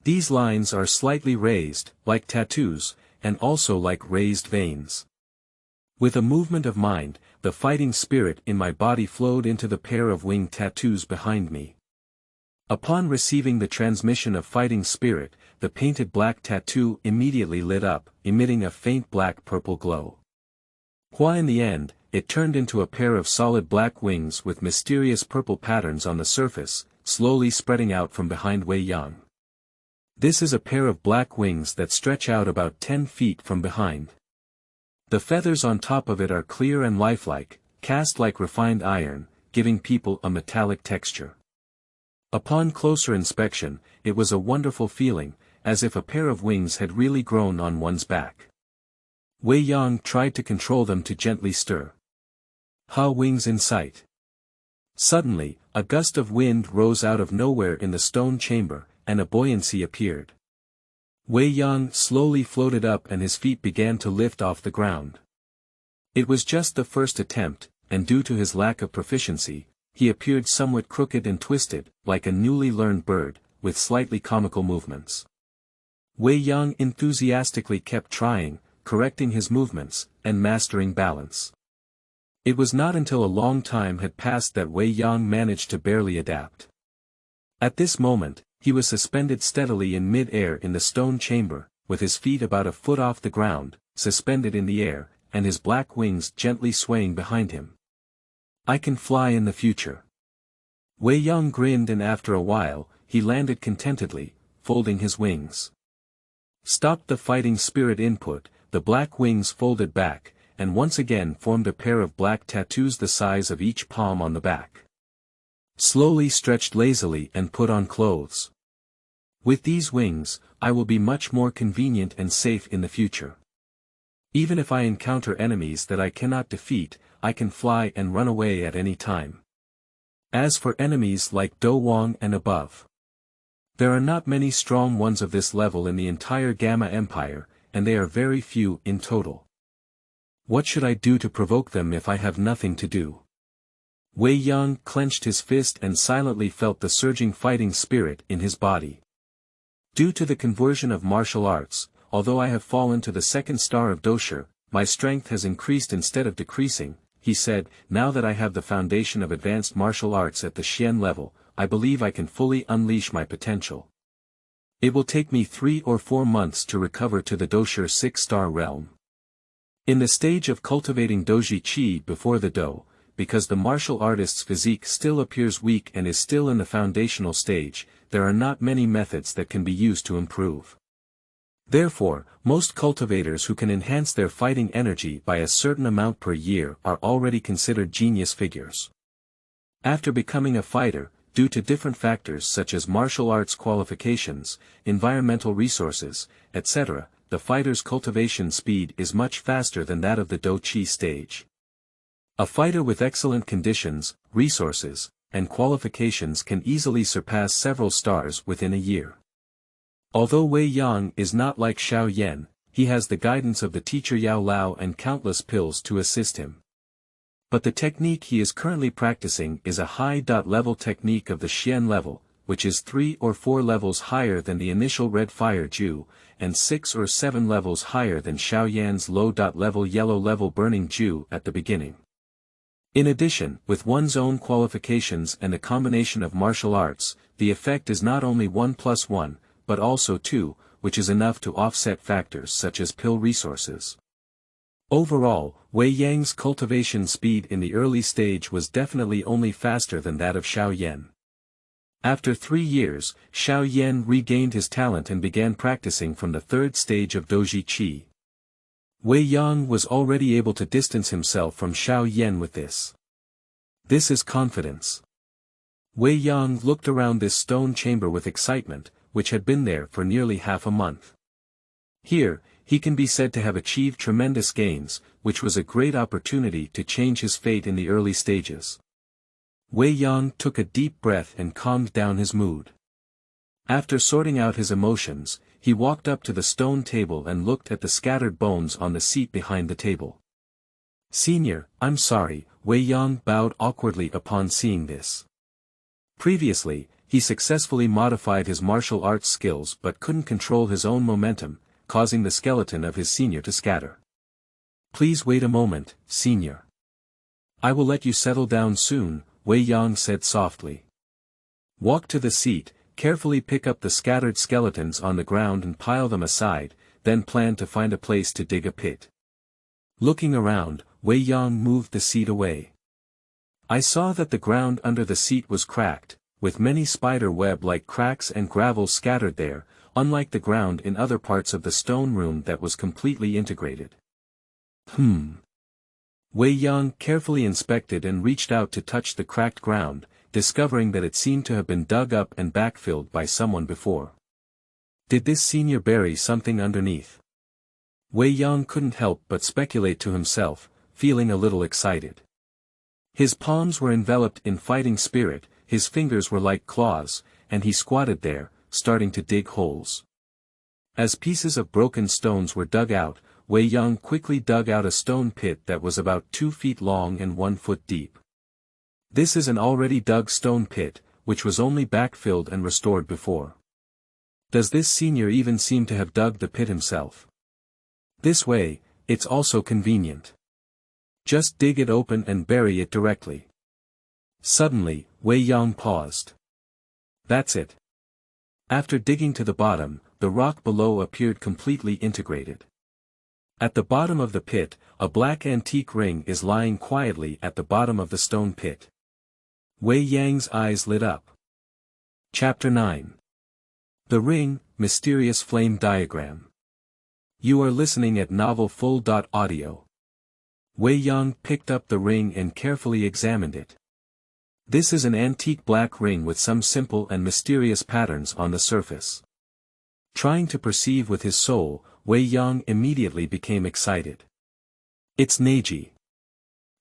These lines are slightly raised, like tattoos, and also like raised veins. With a movement of mind, the fighting spirit in my body flowed into the pair of wing tattoos behind me. Upon receiving the transmission of fighting spirit, the painted black tattoo immediately lit up, emitting a faint black-purple glow. In the end, it turned into a pair of solid black wings with mysterious purple patterns on the surface, slowly spreading out from behind Wei Yang. This is a pair of black wings that stretch out about 10 feet from behind. The feathers on top of it are clear and lifelike, cast like refined iron, giving people a metallic texture. Upon closer inspection, it was a wonderful feeling, as if a pair of wings had really grown on one's back. Wei Yang tried to control them to gently stir. Wings in sight. Suddenly, a gust of wind rose out of nowhere in the stone chamber, and a buoyancy appeared. Wei Yang slowly floated up and his feet began to lift off the ground. It was just the first attempt, and due to his lack of proficiency, he appeared somewhat crooked and twisted, like a newly learned bird, with slightly comical movements. Wei Yang enthusiastically kept trying, correcting his movements, and mastering balance. It was not until a long time had passed that Wei Yang managed to barely adapt. At this moment, he was suspended steadily in mid-air in the stone chamber, with his feet about a foot off the ground, suspended in the air, and his black wings gently swaying behind him. I can fly in the future. Wei Yang grinned, and after a while, he landed contentedly, folding his wings. Stopped the fighting spirit input, the black wings folded back, and once again formed a pair of black tattoos the size of each palm on the back. Slowly stretched lazily and put on clothes. With these wings, I will be much more convenient and safe in the future. Even if I encounter enemies that I cannot defeat, I can fly and run away at any time. As for enemies like Dou Wang and above, there are not many strong ones of this level in the entire Gamma Empire, and they are very few in total. What should I do to provoke them if I have nothing to do? Wei Yang clenched his fist and silently felt the surging fighting spirit in his body. Due to the conversion of martial arts, although I have fallen to the second star of Doushi, my strength has increased instead of decreasing, he said. Now that I have the foundation of advanced martial arts at the Xian level, I believe I can fully unleash my potential. It will take me 3 or 4 months to recover to the Doushi 6-star realm. In the stage of cultivating Douji Qi before the Dou, because the martial artist's physique still appears weak and is still in the foundational stage, there are not many methods that can be used to improve. Therefore, most cultivators who can enhance their fighting energy by a certain amount per year are already considered genius figures. After becoming a fighter, due to different factors such as martial arts qualifications, environmental resources, etc., the fighter's cultivation speed is much faster than that of the Dou Qi stage. A fighter with excellent conditions, resources, and qualifications can easily surpass several stars within a year. Although Wei Yang is not like Xiao Yan, he has the guidance of the teacher Yao Lao and countless pills to assist him. But the technique he is currently practicing is a high-level technique of the Xian level, which is 3 or 4 levels higher than the initial red fire Ju, and 6 or 7 levels higher than Xiao Yan's low-level yellow level burning Ju at the beginning. In addition, with one's own qualifications and a combination of martial arts, the effect is not only 1 + 1, but also 2, which is enough to offset factors such as pill resources. Overall, Wei Yang's cultivation speed in the early stage was definitely only faster than that of Xiao Yan. After 3 years, Xiao Yan regained his talent and began practicing from the 3rd stage of Douji Qi. Wei Yang was already able to distance himself from Xiao Yan with this. This is confidence. Wei Yang looked around this stone chamber with excitement, which had been there for nearly half a month. Here, he can be said to have achieved tremendous gains, which was a great opportunity to change his fate in the early stages. Wei Yang took a deep breath and calmed down his mood. After sorting out his emotions, he walked up to the stone table and looked at the scattered bones on the seat behind the table. "Senior, I'm sorry," Wei Yang bowed awkwardly upon seeing this. Previously, he successfully modified his martial arts skills but couldn't control his own momentum, causing the skeleton of his senior to scatter. "Please wait a moment, senior. I will let you settle down soon," Wei Yang said softly. "Walk to the seat, carefully pick up the scattered skeletons on the ground and pile them aside, then plan to find a place to dig a pit." Looking around, Wei Yang moved the seat away. "I saw that the ground under the seat was cracked, with many spider web-like cracks and gravel scattered there, unlike the ground in other parts of the stone room that was completely integrated." Wei Yang carefully inspected and reached out to touch the cracked ground, discovering that it seemed to have been dug up and backfilled by someone before. Did this senior bury something underneath? Wei Yang couldn't help but speculate to himself, feeling a little excited. His palms were enveloped in fighting spirit, his fingers were like claws, and he squatted there, starting to dig holes. As pieces of broken stones were dug out, Wei Yang quickly dug out a stone pit that was about 2 feet long and 1 foot deep. This is an already dug stone pit, which was only backfilled and restored before. Does this senior even seem to have dug the pit himself? This way, it's also convenient. Just dig it open and bury it directly. Suddenly, Wei Yang paused. That's it. After digging to the bottom, the rock below appeared completely integrated. At the bottom of the pit, a black antique ring is lying quietly at the bottom of the stone pit. Wei Yang's eyes lit up. Chapter 9. The Ring, Mysterious Flame Diagram. You are listening at novel flow.Audio. Wei Yang picked up the ring and carefully examined it. This is an antique black ring with some simple and mysterious patterns on the surface. Trying to perceive with his soul, Wei Yang immediately became excited. It's Neji.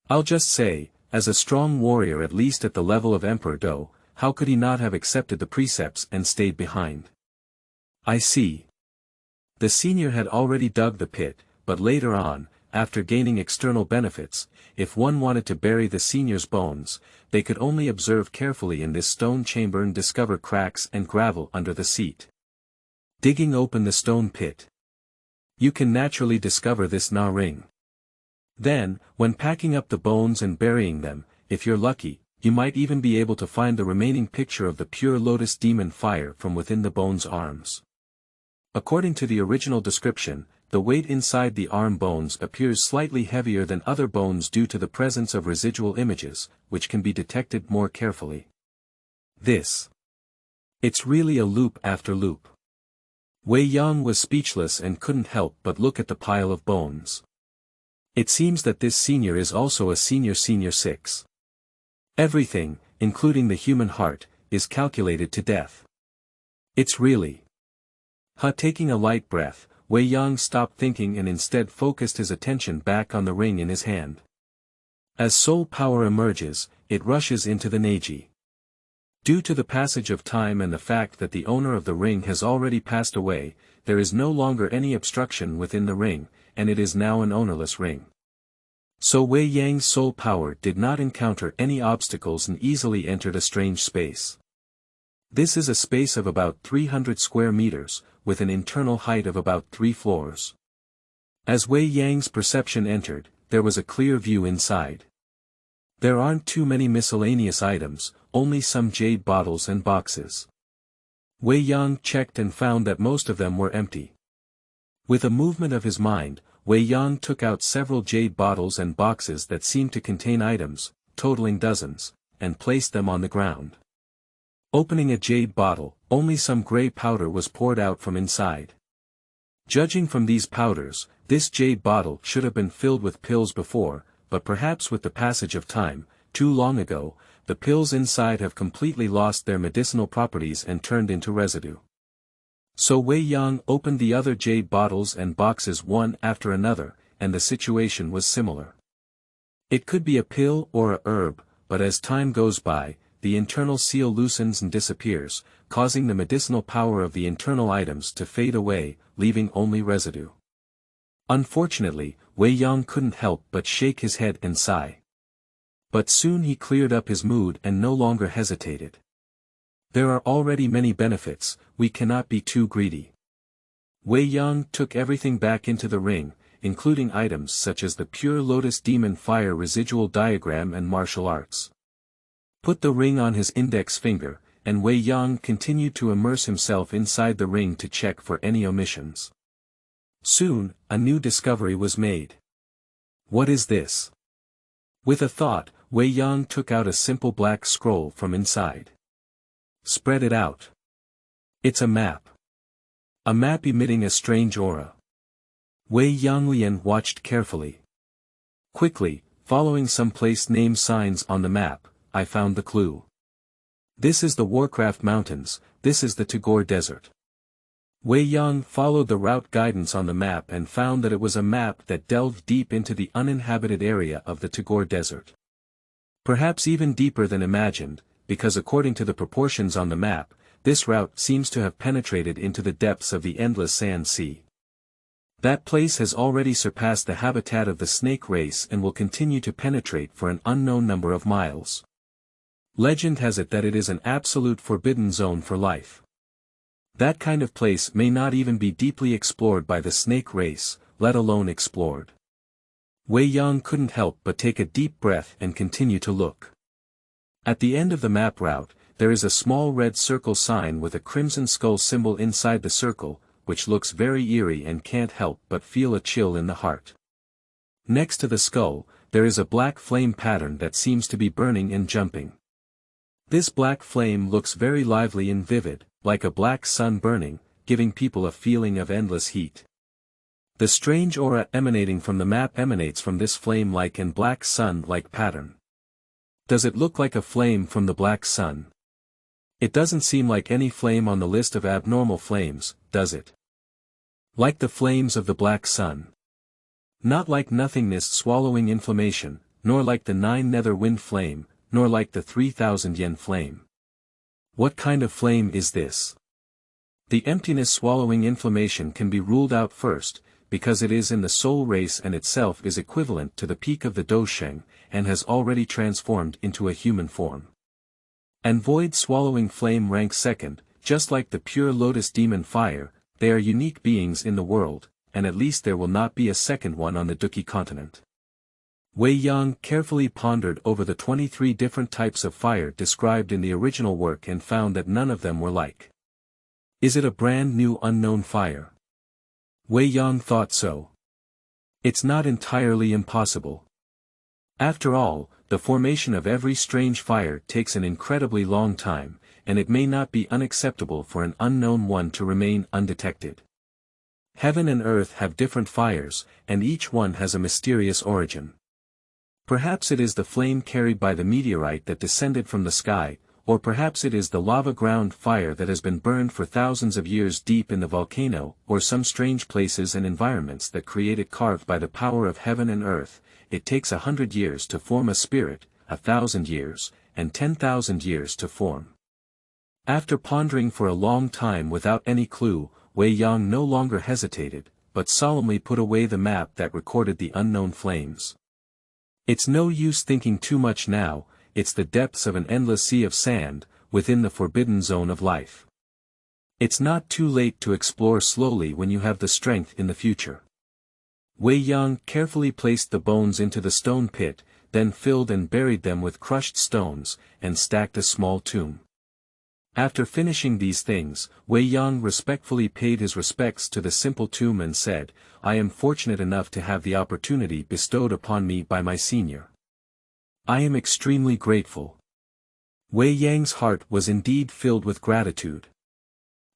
I'll just say, as a strong warrior at least at the level of Emperor Dou, how could he not have accepted the precepts and stayed behind? I see. The senior had already dug the pit, but later on, after gaining external benefits, if one wanted to bury the senior's bones, they could only observe carefully in this stone chamber and discover cracks and gravel under the seat. Digging open the stone pit. You can naturally discover this Na ring. Then, when packing up the bones and burying them, if you're lucky, you might even be able to find the remaining picture of the pure lotus demon fire from within the bone's arms. According to the original description, the weight inside the arm bones appears slightly heavier than other bones due to the presence of residual images, which can be detected more carefully. It's really a loop after loop. Wei Yang was speechless and couldn't help but look at the pile of bones. It seems that this senior is also a senior 6. Everything, including the human heart, is calculated to death. It's really. Taking a light breath, Wei Yang stopped thinking and instead focused his attention back on the ring in his hand. As soul power emerges, it rushes into the Neji. Due to the passage of time and the fact that the owner of the ring has already passed away, there is no longer any obstruction within the ring, and it is now an ownerless ring. So Wei Yang's soul power did not encounter any obstacles and easily entered a strange space. This is a space of about 300 square meters, with an internal height of about 3 floors. As Wei Yang's perception entered, there was a clear view inside. There aren't too many miscellaneous items, only some jade bottles and boxes. Wei Yang checked and found that most of them were empty. With a movement of his mind, Wei Yang took out several jade bottles and boxes that seemed to contain items, totaling dozens, and placed them on the ground. Opening a jade bottle, only some gray powder was poured out from inside. Judging from these powders, this jade bottle should have been filled with pills before, but perhaps with the passage of time, too long ago, the pills inside have completely lost their medicinal properties and turned into residue. So Wei Yang opened the other jade bottles and boxes one after another, and the situation was similar. It could be a pill or a herb, but as time goes by, the internal seal loosens and disappears, causing the medicinal power of the internal items to fade away, leaving only residue. Unfortunately, Wei Yang couldn't help but shake his head and sigh. But soon he cleared up his mood and no longer hesitated. There are already many benefits, we cannot be too greedy. Wei Yang took everything back into the ring, including items such as the pure lotus demon fire residual diagram and martial arts. Put the ring on his index finger, and Wei Yang continued to immerse himself inside the ring to check for any omissions. Soon, a new discovery was made. What is this? With a thought, Wei Yang took out a simple black scroll from inside. Spread it out. It's a map. A map emitting a strange aura. Wei Yanglian watched carefully. Quickly, following some place name signs on the map, I found the clue. This is the Warcraft Mountains, this is the Tagore Desert. Wei Yang followed the route guidance on the map and found that it was a map that delved deep into the uninhabited area of the Tagore Desert. Perhaps even deeper than imagined, because according to the proportions on the map, this route seems to have penetrated into the depths of the endless sand sea. That place has already surpassed the habitat of the snake race and will continue to penetrate for an unknown number of miles. Legend has it that it is an absolute forbidden zone for life. That kind of place may not even be deeply explored by the snake race, let alone explored. Wei Yang couldn't help but take a deep breath and continue to look. At the end of the map route, there is a small red circle sign with a crimson skull symbol inside the circle, which looks very eerie and can't help but feel a chill in the heart. Next to the skull, there is a black flame pattern that seems to be burning and jumping. This black flame looks very lively and vivid, like a black sun burning, giving people a feeling of endless heat. The strange aura emanating from the map emanates from this flame-like and black sun-like pattern. Does it look like a flame from the black sun? It doesn't seem like any flame on the list of abnormal flames, does it? Like the flames of the black sun. Not like nothingness swallowing inflammation, nor like the 9 nether wind flame, nor like the 3,000 yen flame. What kind of flame is this? The emptiness swallowing inflammation can be ruled out first, because it is in the soul race and itself is equivalent to the peak of the Doushi, and has already transformed into a human form. And void swallowing flame ranks second, just like the pure lotus demon fire, they are unique beings in the world, and at least there will not be a second one on the Duki continent. Wei Yang carefully pondered over the 23 different types of fire described in the original work and found that none of them were like. Is it a brand new unknown fire? Wei Yang thought so. It's not entirely impossible. After all, the formation of every strange fire takes an incredibly long time, and it may not be unacceptable for an unknown one to remain undetected. Heaven and earth have different fires, and each one has a mysterious origin. Perhaps it is the flame carried by the meteorite that descended from the sky, or perhaps it is the lava ground fire that has been burned for thousands of years deep in the volcano, or some strange places and environments that create it carved by the power of heaven and earth. It takes 100 years to form a spirit, 1,000 years, and 10,000 years to form. After pondering for a long time without any clue, Wei Yang no longer hesitated, but solemnly put away the map that recorded the unknown flames. It's no use thinking too much now, it's the depths of an endless sea of sand, within the forbidden zone of life. It's not too late to explore slowly when you have the strength in the future. Wei Yang carefully placed the bones into the stone pit, then filled and buried them with crushed stones, and stacked a small tomb. After finishing these things, Wei Yang respectfully paid his respects to the simple tomb and said, I am fortunate enough to have the opportunity bestowed upon me by my senior. I am extremely grateful. Wei Yang's heart was indeed filled with gratitude.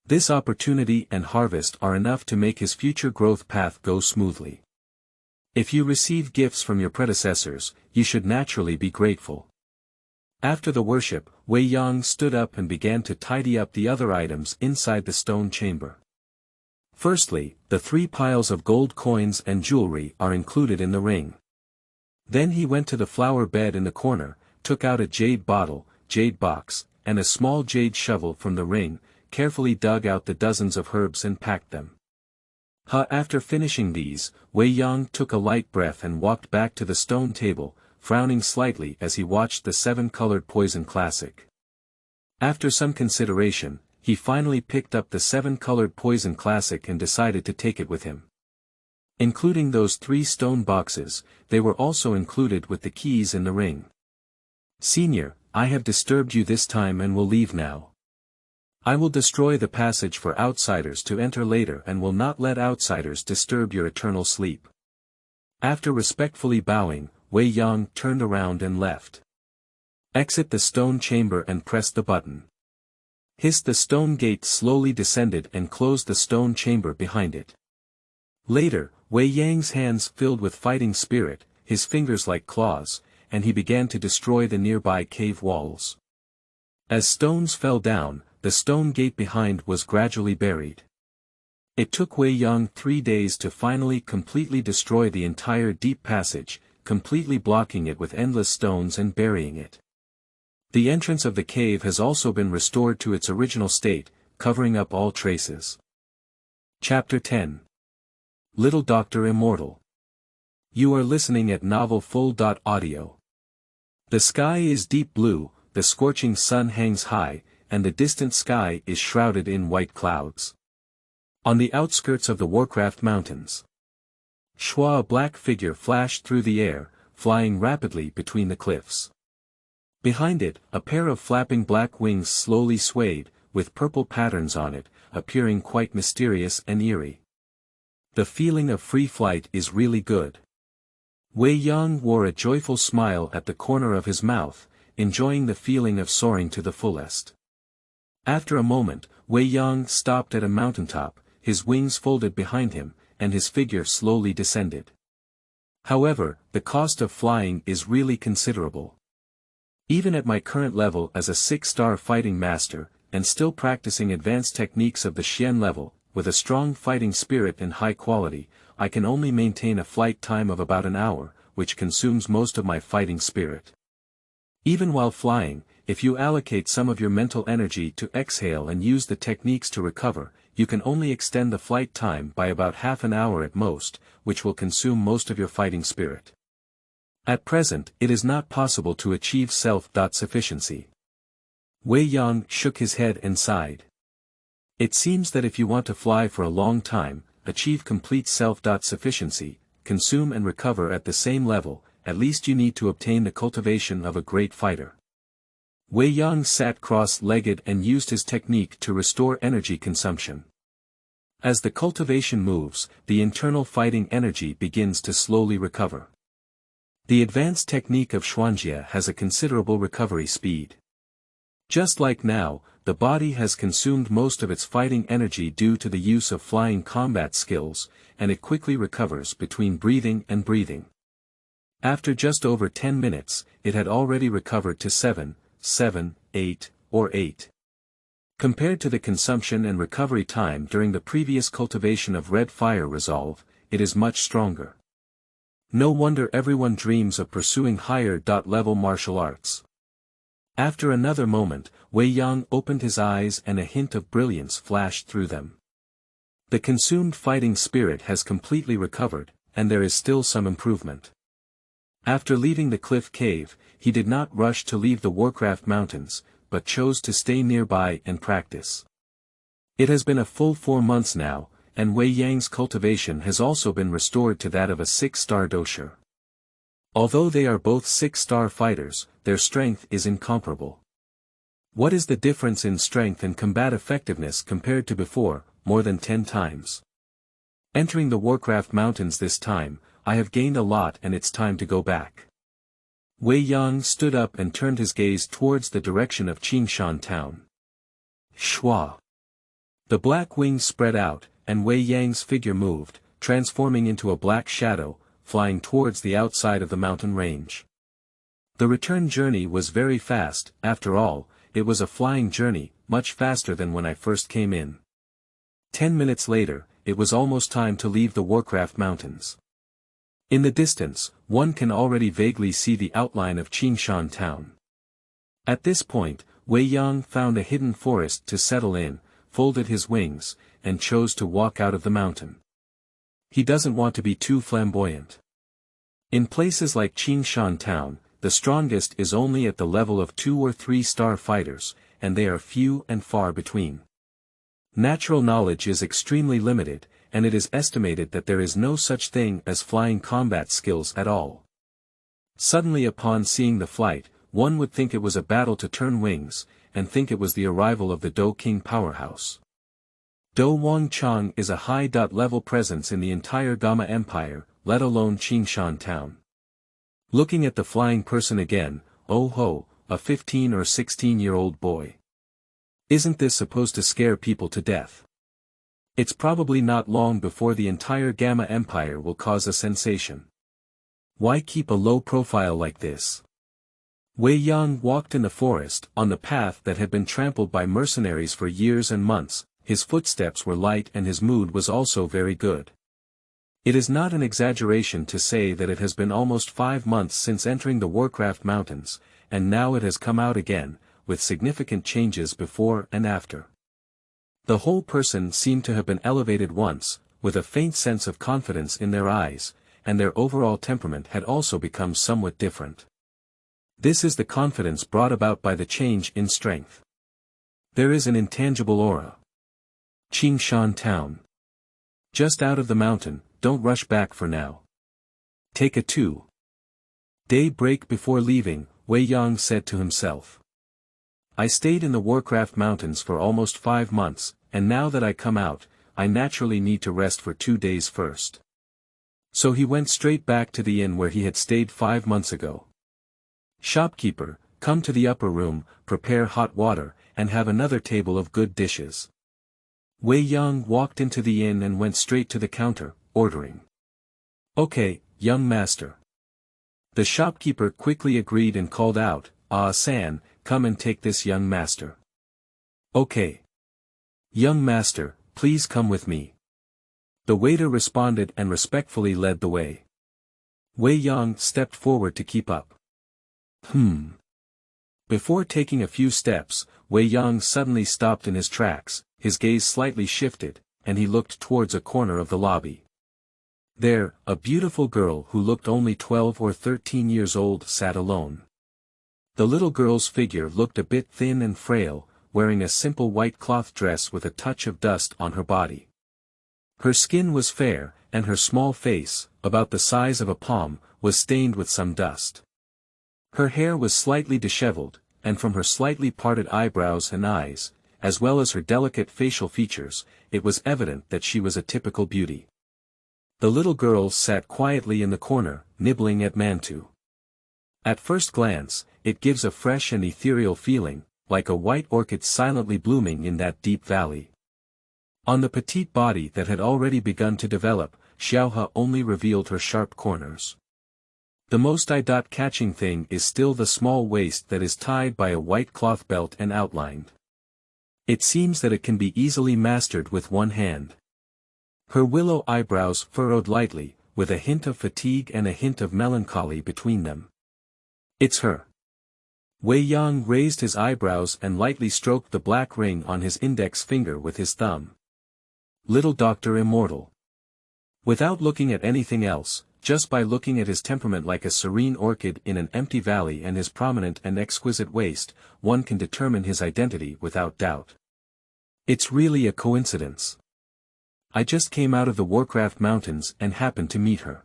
This opportunity and harvest are enough to make his future growth path go smoothly. If you receive gifts from your predecessors, you should naturally be grateful. After the worship, Wei Yang stood up and began to tidy up the other items inside the stone chamber. Firstly, the 3 piles of gold coins and jewelry are included in the ring. Then he went to the flower bed in the corner, took out a jade bottle, jade box, and a small jade shovel from the ring, carefully dug out the dozens of herbs and packed them. After finishing these, Wei Yang took a light breath and walked back to the stone table, frowning slightly as he watched the 7-colored poison classic. After some consideration, he finally picked up the 7-colored poison classic and decided to take it with him. Including those 3 stone boxes, they were also included with the keys in the ring. Senior, I have disturbed you this time and will leave now. I will destroy the passage for outsiders to enter later and will not let outsiders disturb your eternal sleep. After respectfully bowing, Wei Yang turned around and left. Exit the stone chamber and press the button. Hissed the stone gate slowly descended and closed the stone chamber behind it. Later, Wei Yang's hands filled with fighting spirit, his fingers like claws, and he began to destroy the nearby cave walls. As stones fell down, the stone gate behind was gradually buried. It took Wei Yang 3 days to finally completely destroy the entire deep passage, completely blocking it with endless stones and burying it. The entrance of the cave has also been restored to its original state, covering up all traces. Chapter 10. Little Doctor Immortal. You are listening at novel flow.Audio. The sky is deep blue, the scorching sun hangs high, and the distant sky is shrouded in white clouds. On the outskirts of the Warcraft Mountains, a black figure flashed through the air, flying rapidly between the cliffs. Behind it, a pair of flapping black wings slowly swayed, with purple patterns on it, appearing quite mysterious and eerie. The feeling of free flight is really good. Wei Yang wore a joyful smile at the corner of his mouth, enjoying the feeling of soaring to the fullest. After a moment, Wei Yang stopped at a mountaintop, his wings folded behind him, and his figure slowly descended. However, the cost of flying is really considerable. Even at my current level as a 6-star fighting master, and still practicing advanced techniques of the Xian level, with a strong fighting spirit and high quality, I can only maintain a flight time of about an hour, which consumes most of my fighting spirit. Even while flying, if you allocate some of your mental energy to exhale and use the techniques to recover, you can only extend the flight time by about half an hour at most, which will consume most of your fighting spirit. At present, it is not possible to achieve self-sufficiency. Wei Yang shook his head and sighed. It seems that if you want to fly for a long time, achieve complete self-sufficiency, consume and recover at the same level, at least you need to obtain the cultivation of a great fighter. Wei Yang sat cross-legged and used his technique to restore energy consumption. As the cultivation moves, the internal fighting energy begins to slowly recover. The advanced technique of Xuanjie has a considerable recovery speed. Just like now, the body has consumed most of its fighting energy due to the use of flying combat skills, and it quickly recovers between breathing and breathing. After just over 10 minutes, it had already recovered to 7, 8, or 8. Compared to the consumption and recovery time during the previous cultivation of Red Fire Resolve, it is much stronger. No wonder everyone dreams of pursuing higher-level martial arts. After another moment, Wei Yang opened his eyes and a hint of brilliance flashed through them. The consumed fighting spirit has completely recovered, and there is still some improvement. After leaving the cliff cave, he did not rush to leave the Warcraft Mountains, but chose to stay nearby and practice. It has been a full 4 months now, and Wei Yang's cultivation has also been restored to that of a 6-star dosher. Although they are both 6-star fighters, their strength is incomparable. What is the difference in strength and combat effectiveness compared to before? More than 10 times. Entering the Warcraft Mountains this time, I have gained a lot and it's time to go back. Wei Yang stood up and turned his gaze towards the direction of Qingshan town. Shua. The black wings spread out, and Wei Yang's figure moved, transforming into a black shadow, flying towards the outside of the mountain range. The return journey was very fast. After all, it was a flying journey, much faster than when I first came in. 10 minutes later, it was almost time to leave the Warcraft Mountains. In the distance, one can already vaguely see the outline of Qingshan town. At this point, Wei Yang found a hidden forest to settle in, folded his wings, and chose to walk out of the mountain. He doesn't want to be too flamboyant. In places like Qingshan town, the strongest is only at the level of 2 or 3 star fighters, and they are few and far between. Natural knowledge is extremely limited, and it is estimated that there is no such thing as flying combat skills at all. Suddenly upon seeing the flight, one would think it was a battle to turn wings, and think it was the arrival of the Dou King powerhouse. Dou Wang Chang is a high-level presence in the entire Gamma Empire, let alone Qingshan town. Looking at the flying person again, oh ho, a 15 or 16-year-old boy. Isn't this supposed to scare people to death? It's probably not long before the entire Gamma Empire will cause a sensation. Why keep a low profile like this? Wei Yang walked in the forest on the path that had been trampled by mercenaries for years and months. His footsteps were light and his mood was also very good. It is not an exaggeration to say that it has been almost 5 months since entering the Warcraft Mountains, and now it has come out again, with significant changes before and after. The whole person seemed to have been elevated once, with a faint sense of confidence in their eyes, and their overall temperament had also become somewhat different. This is the confidence brought about by the change in strength. There is an intangible aura. Qingshan town. Just out of the mountain, don't rush back for now. Take a 2-day break before leaving, Wei Yang said to himself. I stayed in the Warcraft Mountains for almost 5 months, and now that I come out, I naturally need to rest for 2 days first. So he went straight back to the inn where he had stayed 5 months ago. Shopkeeper, come to the upper room, prepare hot water, and have another table of good dishes. Wei Yang walked into the inn and went straight to the counter, ordering. Okay, young master. The shopkeeper quickly agreed and called out, Ah-san, come and take this young master. Okay. Young master, please come with me. The waiter responded and respectfully led the way. Wei Yang stepped forward to keep up. Before taking a few steps, Wei Yang suddenly stopped in his tracks, his gaze slightly shifted, and he looked towards a corner of the lobby. There, a beautiful girl who looked only 12 or 13 years old sat alone. The little girl's figure looked a bit thin and frail, wearing a simple white cloth dress with a touch of dust on her body. Her skin was fair, and her small face, about the size of a palm, was stained with some dust. Her hair was slightly disheveled, and from her slightly parted eyebrows and eyes, as well as her delicate facial features, it was evident that she was a typical beauty. The little girl sat quietly in the corner, nibbling at mantou. At first glance, it gives a fresh and ethereal feeling, like a white orchid silently blooming in that deep valley. On the petite body that had already begun to develop, Xiaohe only revealed her sharp corners. The most eye-catching thing is still the small waist that is tied by a white cloth belt and outlined. It seems that it can be easily mastered with one hand. Her willow eyebrows furrowed lightly, with a hint of fatigue and a hint of melancholy between them. It's her. Wei Yang raised his eyebrows and lightly stroked the black ring on his index finger with his thumb. Little Dr. Immortal. Without looking at anything else, just by looking at his temperament like a serene orchid in an empty valley and his prominent and exquisite waist, one can determine his identity without doubt. It's really a coincidence. I just came out of the Warcraft Mountains and happened to meet her.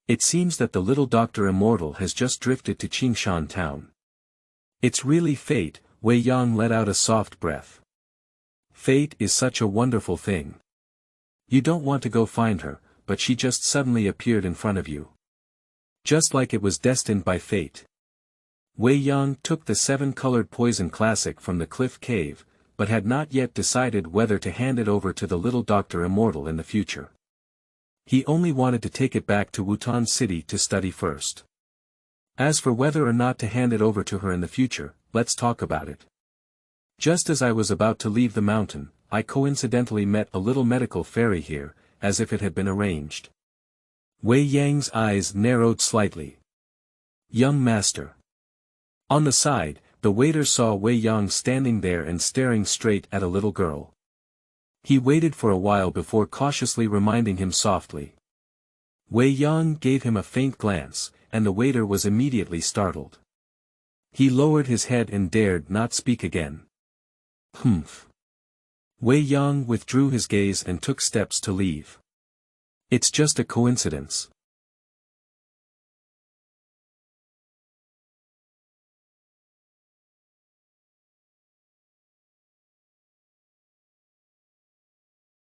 It seems that the little Dr. Immortal has just drifted to Qingshan town. It's really fate, Wei Yang let out a soft breath. Fate is such a wonderful thing. You don't want to go find her, but she just suddenly appeared in front of you. Just like it was destined by fate. Wei Yang took the 7-colored poison classic from the cliff cave, but had not yet decided whether to hand it over to the little Dr. Immortal in the future. He only wanted to take it back to Wutan City to study first. As for whether or not to hand it over to her in the future, let's talk about it. Just as I was about to leave the mountain, I coincidentally met a little medical fairy here, as if it had been arranged. Wei Yang's eyes narrowed slightly. Young master. On the side, the waiter saw Wei Yang standing there and staring straight at a little girl. He waited for a while before cautiously reminding him softly. Wei Yang gave him a faint glance, and the waiter was immediately startled. He lowered his head and dared not speak again. Humph. Wei Yang withdrew his gaze and took steps to leave. It's just a coincidence.